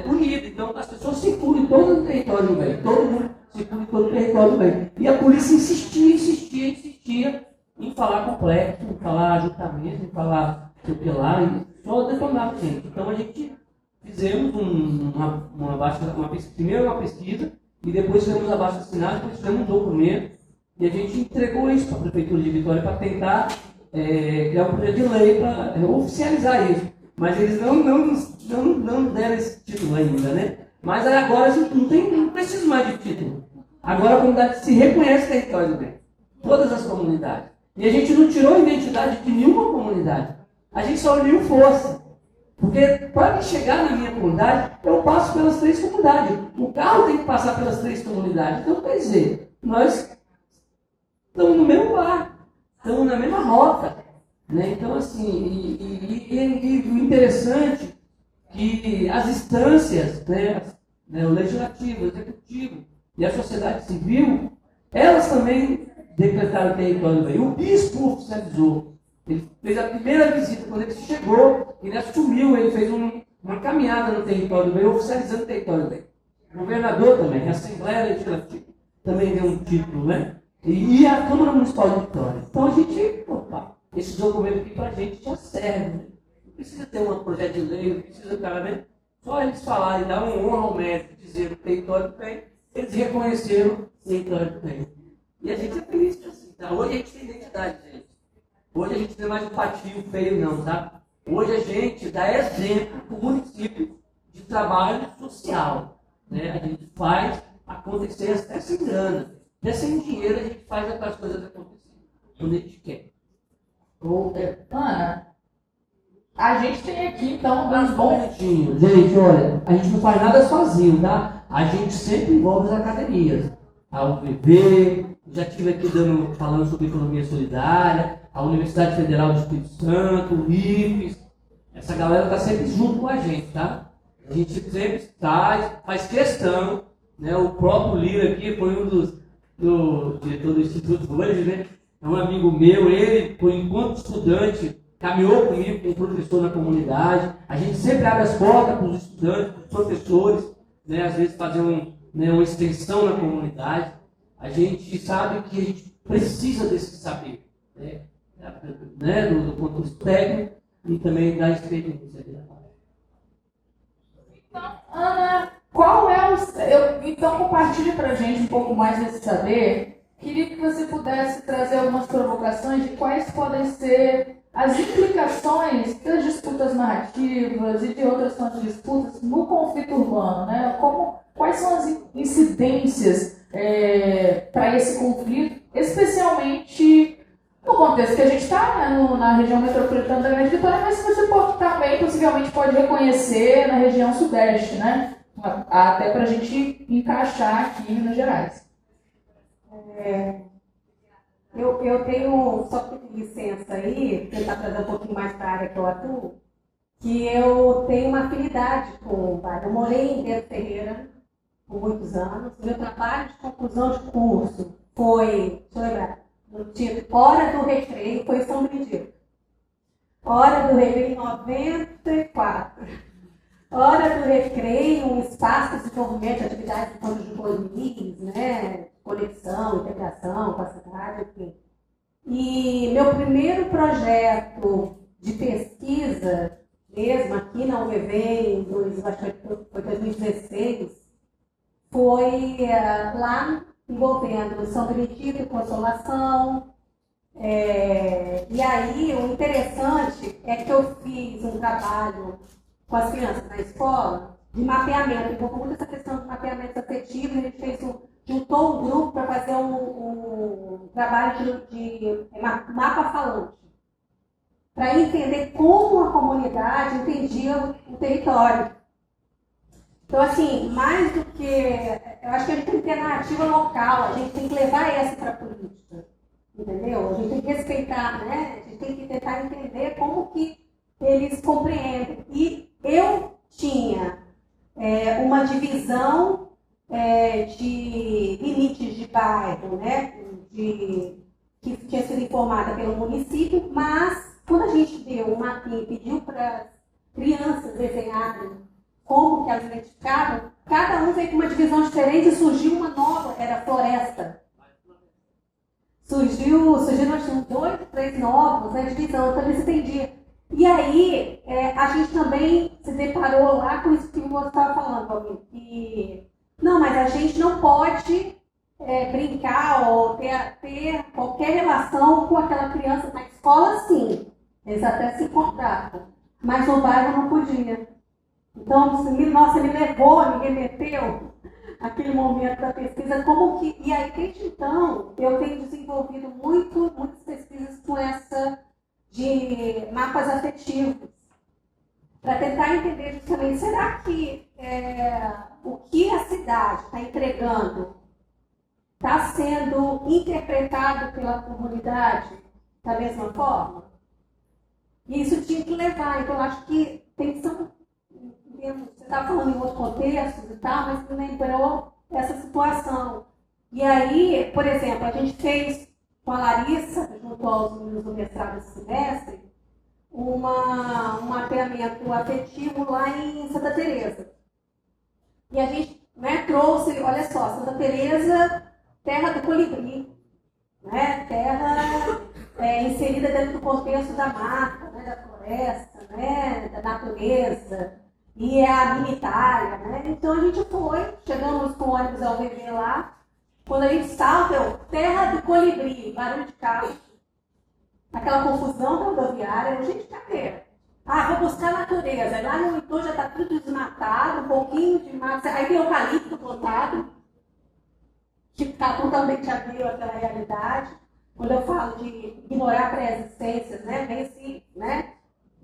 unidas, então as pessoas circulam em todo o território do bem, todo mundo circula em todo o território do bem. E a polícia insistia em falar complexo, em falar ajuntamento, em falar tutelar, e só detonava gente. Então a gente fizemos primeiro uma pesquisa, e depois fizemos a baixa assinada, depois fizemos um documento, e a gente entregou isso para a Prefeitura de Vitória para tentar criar um projeto de lei para oficializar isso. Mas eles não deram esse título ainda, né? Mas agora a gente não precisa mais de título. Agora a comunidade se reconhece território do bem. Todas as comunidades. E a gente não tirou a identidade de nenhuma comunidade. A gente só uniu força. Porque para chegar na minha comunidade, eu passo pelas 3 comunidades. O carro tem que passar pelas 3 comunidades. Então, quer dizer, nós estamos no mesmo bar, estamos na mesma rota. Né? Então, assim, e o interessante é que as instâncias, o legislativo, o executivo e a sociedade civil, elas também decretaram o território do bem. O bispo oficializou. Ele fez a primeira visita, quando ele chegou, ele assumiu, ele fez uma caminhada no território do bem, oficializando o território do bem. O governador também, a Assembleia Legislativa também deu um título, né? E a Câmara Municipal de Vitória. Então a gente, esse documento aqui para a gente já serve, né? Não precisa ter um projeto de lei, não precisa, claramente, só eles falarem, dar um honra ao médico, dizer o território do bem, eles reconheceram o território do bem. E a gente é feliz assim, tá? Hoje a gente tem identidade, gente. Hoje a gente não é mais um patinho feio, não, tá? Hoje a gente dá exemplo para o município de trabalho social, né? A gente faz acontecer até sem grana, até sem dinheiro a gente faz as coisas acontecerem, quando a gente quer. Ana, a gente tem aqui, então, uns bons... Gente, olha, a gente não faz nada sozinho, tá? A gente sempre envolve as academias. A UVB, já estive aqui falando sobre economia solidária, a Universidade Federal do Espírito Santo, o IFES. Essa galera está sempre junto com a gente, tá? A gente sempre faz questão, né? O próprio Lira aqui foi um do diretor do Instituto hoje, né? é um amigo meu, ele, por enquanto estudante, caminhou comigo como professor na comunidade. A gente sempre abre as portas para os estudantes, para os professores, né, às vezes fazer uma extensão na comunidade. A gente sabe que a gente precisa desse saber, né, do contexto técnico e também da experiência. Então, Ana, qual é o... Então, compartilhe para a gente um pouco mais desse saber. Queria que você pudesse trazer algumas provocações de quais podem ser as implicações das disputas narrativas e de outras fontes de disputas no conflito urbano, né? Quais são as incidências para esse conflito, especialmente no contexto que a gente está, né, na região metropolitana da Grande Vitória, mas que você também possivelmente pode reconhecer na região sudeste, né? Até para a gente encaixar aqui em Minas Gerais. Eu tenho, só pedir licença aí, tentar trazer um pouquinho mais para a área que eu atuo, que eu tenho uma afinidade com o bairro. Eu morei em Pedro Ferreira por muitos anos. Meu trabalho de conclusão de curso foi, deixa eu lembrar, no título Hora do Recreio, foi em São Benedito. Hora do Recreio em 94. Hora do Recreio, um espaço de desenvolvimento de atividades de pontos de juvenis, né? Conexão, integração com a cidade, enfim. E meu primeiro projeto de pesquisa, mesmo aqui na UVV, acho que foi 2016, foi lá envolvendo São Benedito e Consolação. E aí, o interessante é que eu fiz um trabalho com as crianças na escola de mapeamento, envolveu muito essa questão de mapeamento afetivo. A gente juntou um grupo para fazer um trabalho de mapa falante, para entender como a comunidade entendia o território. Então, assim, mais do que... Eu acho que a gente tem que ter narrativa local, a gente tem que levar essa para a política, entendeu? A gente tem que respeitar, né? A gente tem que tentar entender como que eles compreendem. E eu tinha uma divisão de limites de bairro, né? Que tinha sido informada pelo município, mas quando a gente deu um mapinha e pediu para as crianças desenharem como que elas identificavam, cada um veio com uma divisão diferente e surgiu uma nova, era floresta. Surgiram uns 2, 3 novos, né, divisão, então eles entendiam. E aí, a gente também se deparou lá com isso que você estava falando, Paulinho, que não, mas a gente não pode brincar ou ter qualquer relação com aquela criança na escola, sim. Eles até se encontravam, mas no bairro não podia. Então, nossa, me levou, me remeteu aquele momento da pesquisa, como que... E aí, desde então, eu tenho desenvolvido muitas pesquisas com essa de mapas afetivos, para tentar entender justamente, será que o que a cidade está entregando está sendo interpretado pela comunidade da mesma forma? E isso tinha que levar, então eu acho que tem que ser... Você está falando em outros contextos e tal, mas me lembrou essa situação. E aí, por exemplo, a gente fez com a Larissa, junto aos meninos do mestrado desse semestre, um mapeamento afetivo lá em Santa Teresa. E a gente trouxe, olha só, Santa Teresa, terra do colibri, né? Terra inserida dentro do contexto da mata, né? Da floresta, né? Da natureza. E é a Minitária, né? Então a gente chegamos com o ônibus ao UVV lá, quando a gente salta, terra do colibri, barulho de carro, aquela confusão da rodoviária, gente, cadê? Vou buscar a natureza, lá no Itu já está tudo desmatado, um pouquinho de mata, aí tem eucalipto plantado, que Tatu também já viu aquela realidade, quando eu falo de ignorar pré-existências, né? Vem assim, né?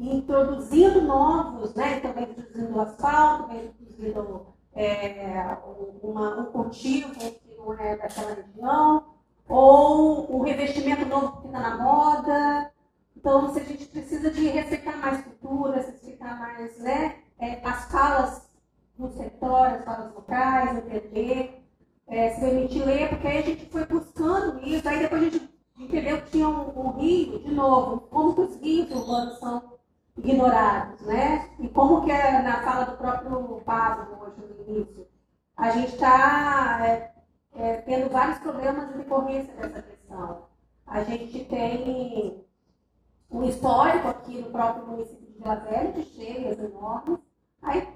Introduzindo novos, né? Então vem introduzindo o asfalto, vem introduzindo um cultivo que não é daquela região, ou um revestimento novo que está na moda. Então, se a gente precisa de respeitar mais culturas, respeitar mais, né, as falas no território, as falas locais, entender, se permitir ler, porque aí a gente foi buscando isso, aí depois a gente entendeu que novo, como que os rios urbanos são ignorados, né? E como que na fala do próprio Pablo hoje no início, a gente está tendo vários problemas de decorrência dessa questão. A gente tem um histórico aqui no próprio município de Vila Velha de cheias enormes, aí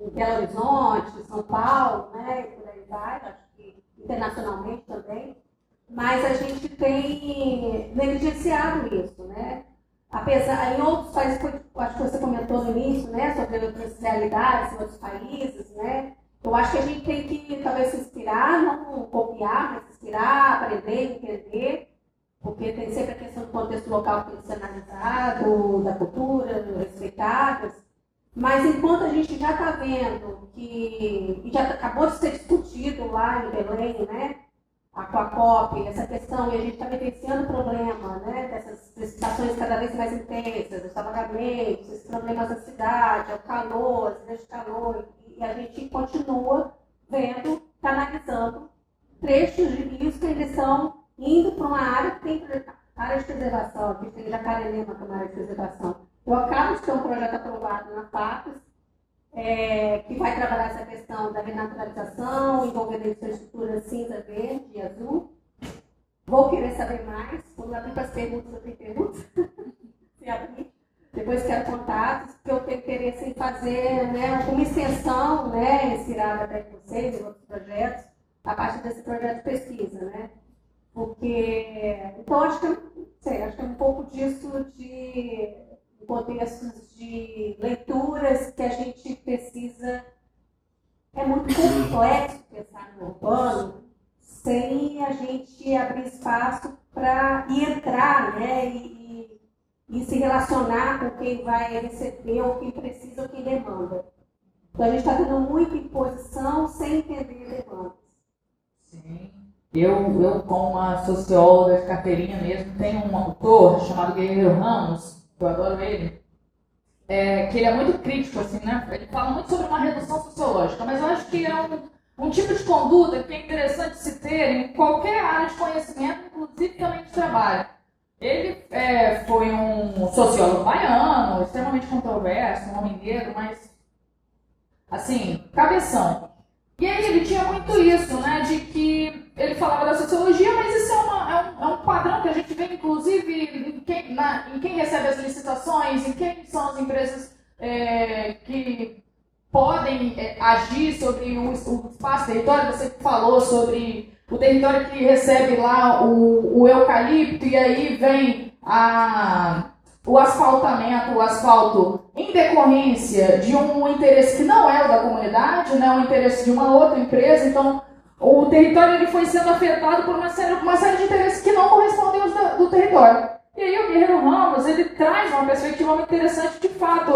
em Belo Horizonte, São Paulo, né? E por aí vai, acho que internacionalmente também. Mas a gente tem negligenciado isso, né? Apesar, em outros países, acho que você comentou no início, né, sobre outras realidades em outros países, né? Eu acho que a gente tem que talvez se inspirar, não copiar, mas se inspirar, aprender, entender, porque tem sempre a questão do contexto local que tem que ser analisado, da cultura, respeitadas. Mas enquanto a gente já está vendo que, e já acabou de ser discutido lá em Belém, né? A Coacop, essa questão, e a gente está vivenciando o problema, né, dessas precipitações cada vez mais intensas, dos alagamentos, esses problemas da cidade, o calor, as cidades de calor, e a gente continua vendo, canalizando trechos de rios que eles estão indo para uma área que tem área de preservação, aqui tem Jacarenema, que é uma área de preservação. Eu acabo de ter um projeto aprovado na FAPES, que vai trabalhar essa questão da renaturalização, envolvendo infraestrutura cinza, verde e azul. Vou querer saber mais. Quando abrir para as perguntas, eu tenho perguntas. Se abrir. Depois quero contatos, porque eu tenho interesse em fazer, né, uma extensão, né, inspirada até com vocês e outros projetos, a partir desse projeto de pesquisa, né? Porque, então, acho que é um pouco disso de contextos de leituras que a gente precisa. É muito complexo pensar no urbano sem a gente abrir espaço para entrar, né, e se relacionar com quem vai receber, ou quem precisa, ou quem demanda. Então a gente está tendo muita imposição sem entender demandas. Sim. Eu, como uma socióloga de carteirinha mesmo, tenho um autor chamado Guerreiro Ramos, eu adoro ele, que ele é muito crítico, assim, né? Ele fala muito sobre uma redução sociológica, mas eu acho que é um tipo de conduta que é interessante se ter em qualquer área de conhecimento, inclusive também de trabalho. Ele foi um sociólogo baiano, extremamente controverso, um homem negro, mas, assim, cabeção. E aí ele tinha muito isso, né, de que ele falava da sociologia, mas isso é um padrão que a gente vê, inclusive, em quem recebe as licitações, em quem são as empresas que podem agir sobre o espaço, território. Você falou sobre o território que recebe lá o eucalipto, e aí vem o asfaltamento, o asfalto, em decorrência de um interesse que não é o da comunidade, né, um interesse de uma outra empresa. Então, o território ele foi sendo afetado por uma série de interesses que não correspondem aos do território. E aí o Guerreiro Ramos, ele traz uma perspectiva muito interessante, de fato,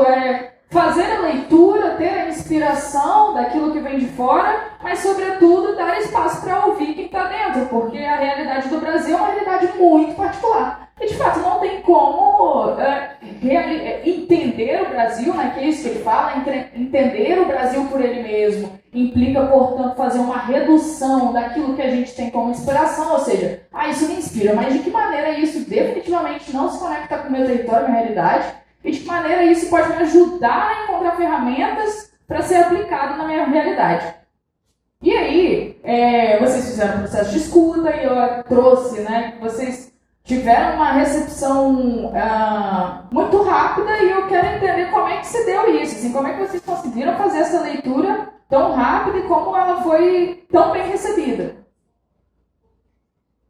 fazer a leitura, ter a inspiração daquilo que vem de fora, mas, sobretudo, dar espaço para ouvir quem está dentro, porque a realidade do Brasil é uma realidade muito particular. E, de fato, não tem como entender o Brasil, né, que é isso que ele fala, entender o Brasil por ele mesmo, implica, portanto, fazer uma redução daquilo que a gente tem como inspiração, ou seja, isso me inspira, mas de que maneira isso definitivamente não se conecta com o meu território, minha realidade, e de que maneira isso pode me ajudar a encontrar ferramentas para ser aplicado na minha realidade. E aí, vocês fizeram um processo de escuta, e eu trouxe, né, que vocês tiveram uma recepção muito rápida, e eu quero entender como é que se deu isso, assim, como é que vocês conseguiram fazer essa leitura tão rápida e como ela foi tão bem recebida.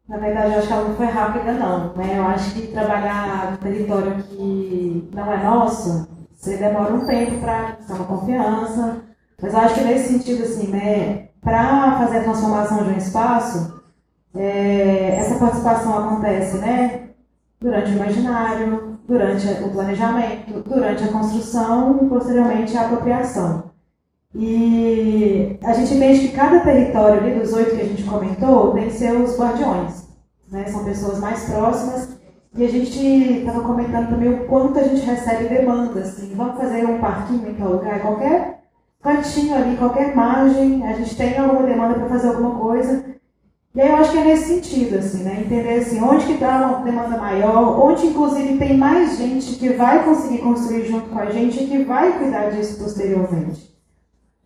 Na verdade, eu acho que ela não foi rápida, não, né? Eu acho que trabalhar no território que não é nosso, você demora um tempo para ter uma confiança, mas eu acho que nesse sentido, assim, né, para fazer a transformação de um espaço, essa participação acontece, né, durante o imaginário, durante o planejamento, durante a construção e, posteriormente, a apropriação. E a gente entende que cada território ali, dos 8 que a gente comentou, tem seus guardiões, né? São pessoas mais próximas, e a gente estava comentando também o quanto a gente recebe demandas, assim, vamos fazer um parquinho em tal lugar, qualquer cantinho ali, qualquer margem, a gente tem alguma demanda para fazer alguma coisa. E aí eu acho que é nesse sentido, assim, né? Entender assim, onde que está uma demanda maior, onde inclusive tem mais gente que vai conseguir construir junto com a gente e que vai cuidar disso posteriormente.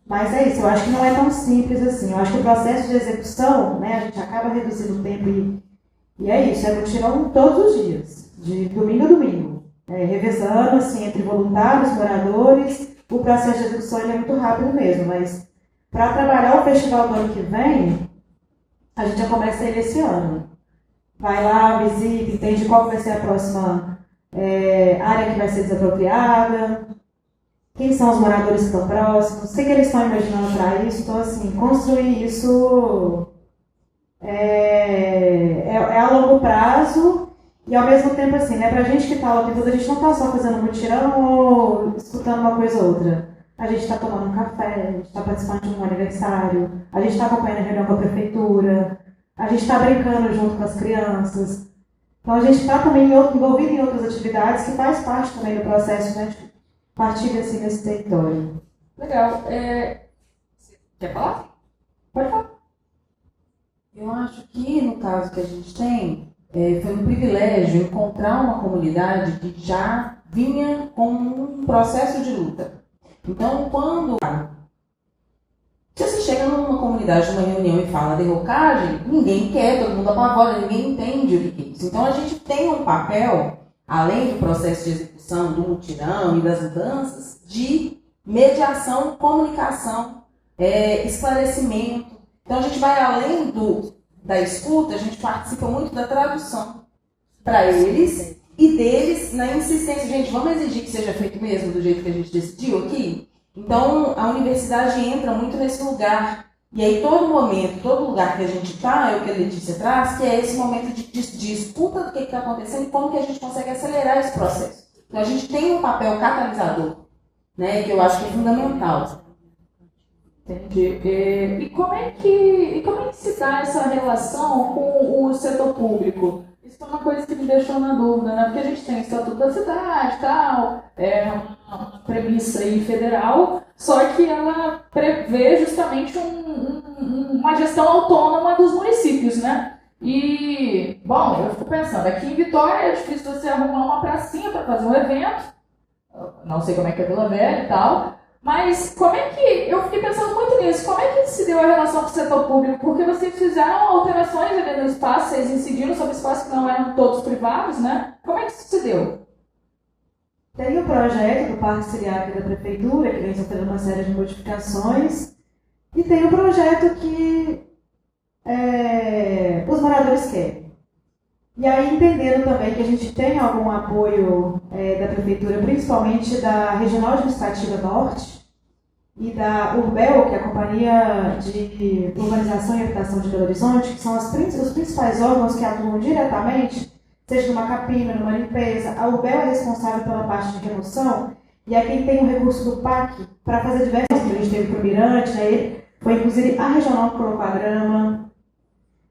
Mas é isso, eu acho que não é tão simples assim. Eu acho que o processo de execução, né, a gente acaba reduzindo o tempo e é isso, é mutirão todos os dias, de domingo a domingo. Revezando, assim, entre voluntários, moradores, o processo de execução ele é muito rápido mesmo, mas para trabalhar o festival do ano que vem, a gente já começa ele esse ano. Vai lá, visita, entende qual vai ser a próxima área que vai ser desapropriada, quem são os moradores que estão próximos, o que eles estão imaginando para isso. Então, assim, construir isso é a longo prazo e, ao mesmo tempo, assim, né, para a gente que está lá, a gente não está só fazendo mutirão ou escutando uma coisa ou outra. A gente está tomando um café, a gente está participando de um aniversário, a gente está acompanhando a reunião com a prefeitura, a gente está brincando junto com as crianças. Então, a gente está também envolvido em outras atividades que faz parte também do processo, né, de partilha assim, nesse território. Legal. Quer falar? Pode falar. Eu acho que, no caso que a gente tem, foi um privilégio encontrar uma comunidade que já vinha com um processo de luta. Então, se você chega numa comunidade, numa reunião e fala derrocagem, ninguém quer, todo mundo apavora, ninguém entende o que é isso. Então, a gente tem um papel, além do processo de execução, do mutirão e das mudanças, de mediação, comunicação, esclarecimento. Então, a gente vai além da escuta, a gente participa muito da tradução para eles e deles na insistência. Gente, vamos exigir que seja feito mesmo do jeito que a gente decidiu aqui? Então, a universidade entra muito nesse lugar. E aí, todo momento, todo lugar que a gente está, é o que a Letícia traz, que é esse momento de escuta do que está acontecendo e como que a gente consegue acelerar esse processo. Então, a gente tem um papel catalisador, né, que eu acho que é fundamental. Entendi. E como é que se dá essa relação com o setor público? Isso é uma coisa que me deixou na dúvida, né? Porque a gente tem o Estatuto da Cidade e tal, uma premissa aí federal, só que ela prevê justamente uma gestão autônoma dos municípios, né? E, bom, eu fico pensando, aqui em Vitória é difícil você arrumar uma pracinha para fazer um evento, não sei como é que é Vila Velha e tal, mas como é que, eu fiquei pensando muito nisso, como é que se deu a relação com o setor público? Porque vocês fizeram alterações ali no espaço, vocês incidiram sobre espaços que não eram todos privados, né? Como é que isso se deu? Tem o projeto do Parque Siriaca da Prefeitura, que vem sofrendo uma série de modificações, e tem o projeto que os moradores querem. E aí, entendendo também que a gente tem algum apoio da Prefeitura, principalmente da Regional Administrativa Norte e da Urbel, que é a Companhia de Urbanização e Habitação de Belo Horizonte, que são os principais órgãos que atuam diretamente, seja numa capina, numa limpeza. A Urbel é responsável pela parte de remoção, e é quem tem o recurso do PAC para fazer diversas coisas. A gente teve para o Mirante, né? Foi inclusive a Regional que colocou a grama.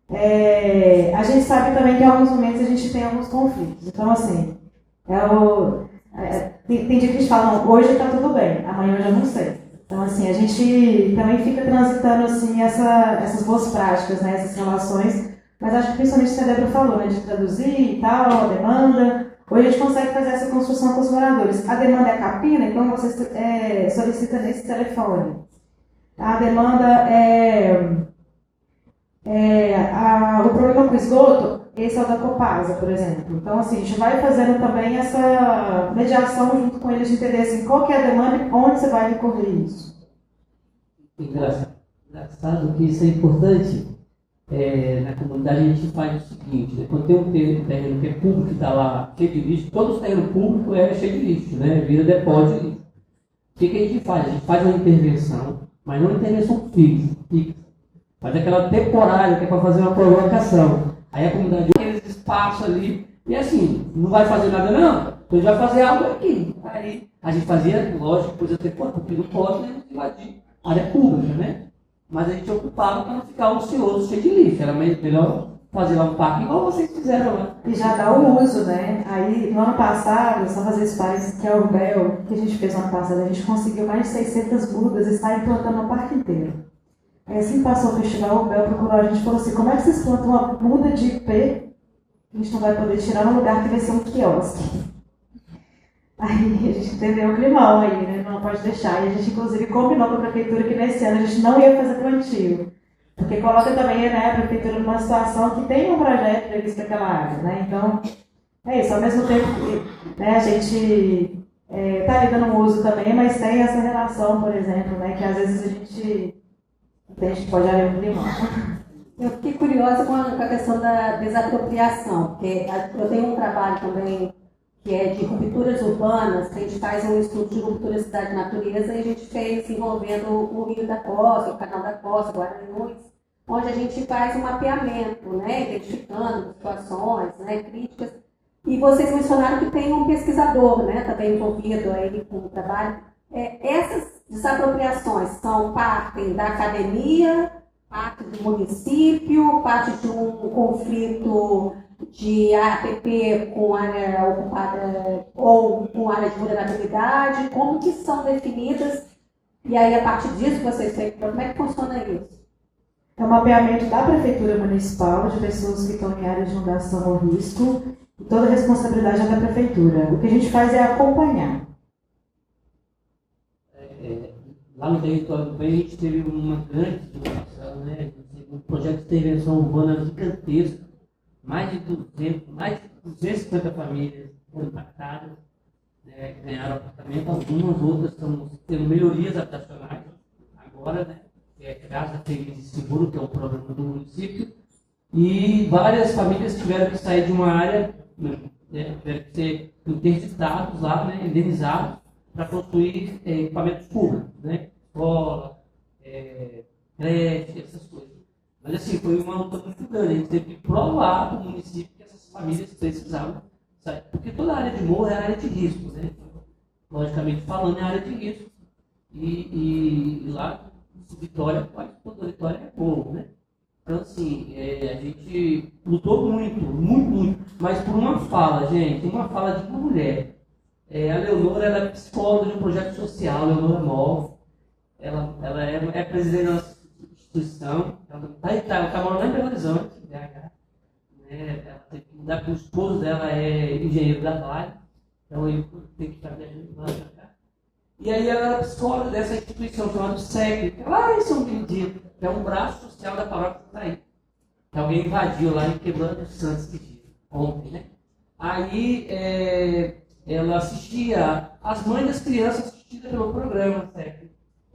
A gente sabe também que em alguns momentos a gente tem alguns conflitos. Então, assim, tem dia que a gente fala, não, hoje está tudo bem, amanhã eu já não sei. Então, assim, a gente também fica transitando assim, essas boas práticas, né, essas relações, mas acho que principalmente o que a Débora falou, né, de traduzir e tal, a demanda. Hoje a gente consegue fazer essa construção com os moradores. A demanda é capina, então você solicita nesse telefone. A demanda o problema com o esgoto, esse é o da Copasa, por exemplo. Então, assim, a gente vai fazendo também essa mediação junto com eles de entender assim, qual que é a demanda e onde você vai recorrer isso. Engraçado que isso é importante. Na comunidade a gente faz o seguinte, né? Quando tem um terreno que é público, que está lá cheio de lixo, todos os terrenos públicos cheio de lixo, né? Vira depósito de lixo. O que a gente faz? A gente faz uma intervenção, mas não uma intervenção fixa. Faz aquela temporária que é para fazer uma provocação. Aí a comunidade tem aqueles espaços ali, e assim, não vai fazer nada não, então já vai fazer algo aqui. Aí a gente fazia, lógico, depois até porque não pode, né, invadir área pública, né? Mas a gente ocupava para não ficar ocioso, cheio de lixo. Era melhor fazer lá um parque igual vocês fizeram lá. E já dá o uso, né? Aí, no ano passado, só fazer esse parênteses, que é o Urbel, que a gente fez no ano passado, a gente conseguiu mais de 600 mudas e está implantando o parque inteiro. assim que passou o festival, o Bel procurou a gente e falou assim, como é que vocês plantam uma muda de IP que a gente não vai poder tirar num lugar que vai ser um quiosque? Aí a gente teve um climão aí, né? Não pode deixar. E a gente, inclusive, combinou com a prefeitura que nesse ano a gente não ia fazer plantio. Porque coloca também, né, a prefeitura numa situação que tem um projeto previsto para aquela área, né? Então, é isso. Ao mesmo tempo que, né, a gente está lhe dando um uso também, mas tem essa relação, por exemplo, né, que às vezes a gente pode haver um climão. Eu fiquei curiosa com a questão da desapropriação, porque eu tenho um trabalho também que é de rupturas urbanas, que a gente faz um estudo de ruptura cidade-natureza e a gente fez envolvendo o Rio da Costa, o Canal da Costa, Guarulhos, onde a gente faz um mapeamento, né, identificando situações, né, críticas. E vocês mencionaram que tem um pesquisador, né, também envolvido aí com o trabalho. Essas desapropriações partem da academia, parte do município, parte de um conflito de APP com área ocupada ou com área de vulnerabilidade, como que são definidas, e aí a partir disso vocês têm, como é que funciona isso? É um mapeamento da Prefeitura Municipal de pessoas que estão em áreas de inundação ou risco, e toda a responsabilidade é da Prefeitura. O que a gente faz é acompanhar. Lá no território do bem, a gente teve uma grande situação, né? Um projeto de intervenção urbana gigantesco, mais de 250 famílias foram impactadas, né? Ganharam apartamento, algumas outras estão tendo melhorias habitacionais agora, né? Graças a Feliz e Seguro, que é um programa do município, e várias famílias tiveram que sair de uma área, né? Tiveram que ser interditados lá, né? Indenizados, para construir equipamentos públicos, né? Escola, creche, essas coisas. Mas assim, foi uma luta muito grande. A gente teve que provar para o município que essas famílias precisavam sair. Porque toda a área de morro é área de risco, né? Logicamente falando, é área de risco. E lá, Vitória, quase toda Vitória é morro, né? Então assim, a gente lutou muito, mas por uma fala, gente, uma fala de uma mulher. A Leonora, ela é psicóloga de um projeto social, Leonora Mol. Ela é presidente da nossa instituição, ela está morando lá em Belo Horizonte, BH. Ela tem que mudar porque o esposo dela é engenheiro da Vale, então eu tenho que estar viajando lá para cá. E aí ela é psicóloga dessa instituição chamada SEC, que é lá em São Benedito, que é um braço social da paróquia que está aí. Que alguém invadiu lá em Quebrando os Santos ontem, né? Aí ela assistia, as mães das crianças assistidas pelo programa, certo?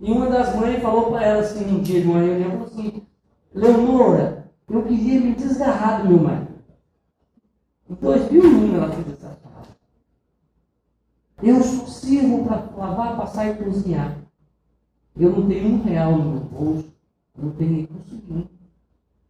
E uma das mães falou para ela assim, um dia de uma reunião, falou assim, Leonora, eu queria me desgarrar do meu marido. Em 2001 ela fez essa palavra. Eu só sirvo para lavar, passar e cozinhar. Eu não tenho R$1 no meu bolso, não tenho recurso nenhum.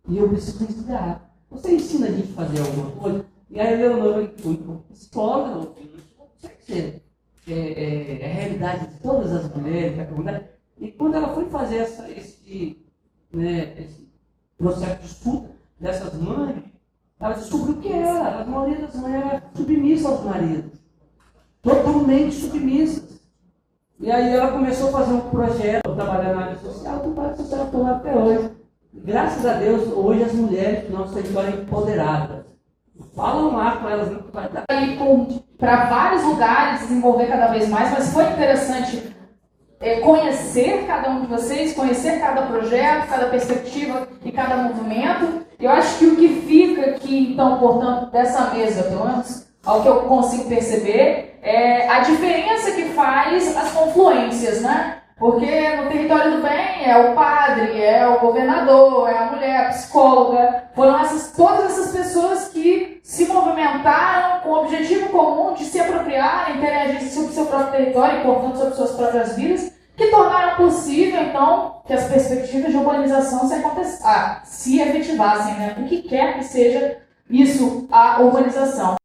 E eu preciso desgarrar. Você ensina a gente a fazer alguma coisa? E aí a Leonora foi psicóloga, não consegue ser. É a realidade de todas as mulheres da comunidade. E quando ela foi fazer esse processo de estudo dessas mães, ela descobriu que a maioria das mães era submissa aos maridos. Totalmente submissas. E aí ela começou a fazer um projeto, trabalhar na área social, que o social está lá até hoje. Graças a Deus, hoje as mulheres do nosso território são empoderadas. Falam lá com elas, não vai dar. Ir para vários lugares, desenvolver cada vez mais, mas foi interessante conhecer cada um de vocês, conhecer cada projeto, cada perspectiva e cada movimento. Eu acho que o que fica aqui, então, portanto, dessa mesa, pelo menos ao que eu consigo perceber, é a diferença que faz as confluências, né? Porque no território do bem é o padre, é o governador, é a mulher, a psicóloga. Foram todas essas pessoas que se movimentaram com o objetivo comum de se apropriarem, terem agência sobre o seu próprio território e, portanto, sobre suas próprias vidas, que tornaram possível, então, que as perspectivas de urbanização se efetivassem, né? O que quer que seja isso, a urbanização.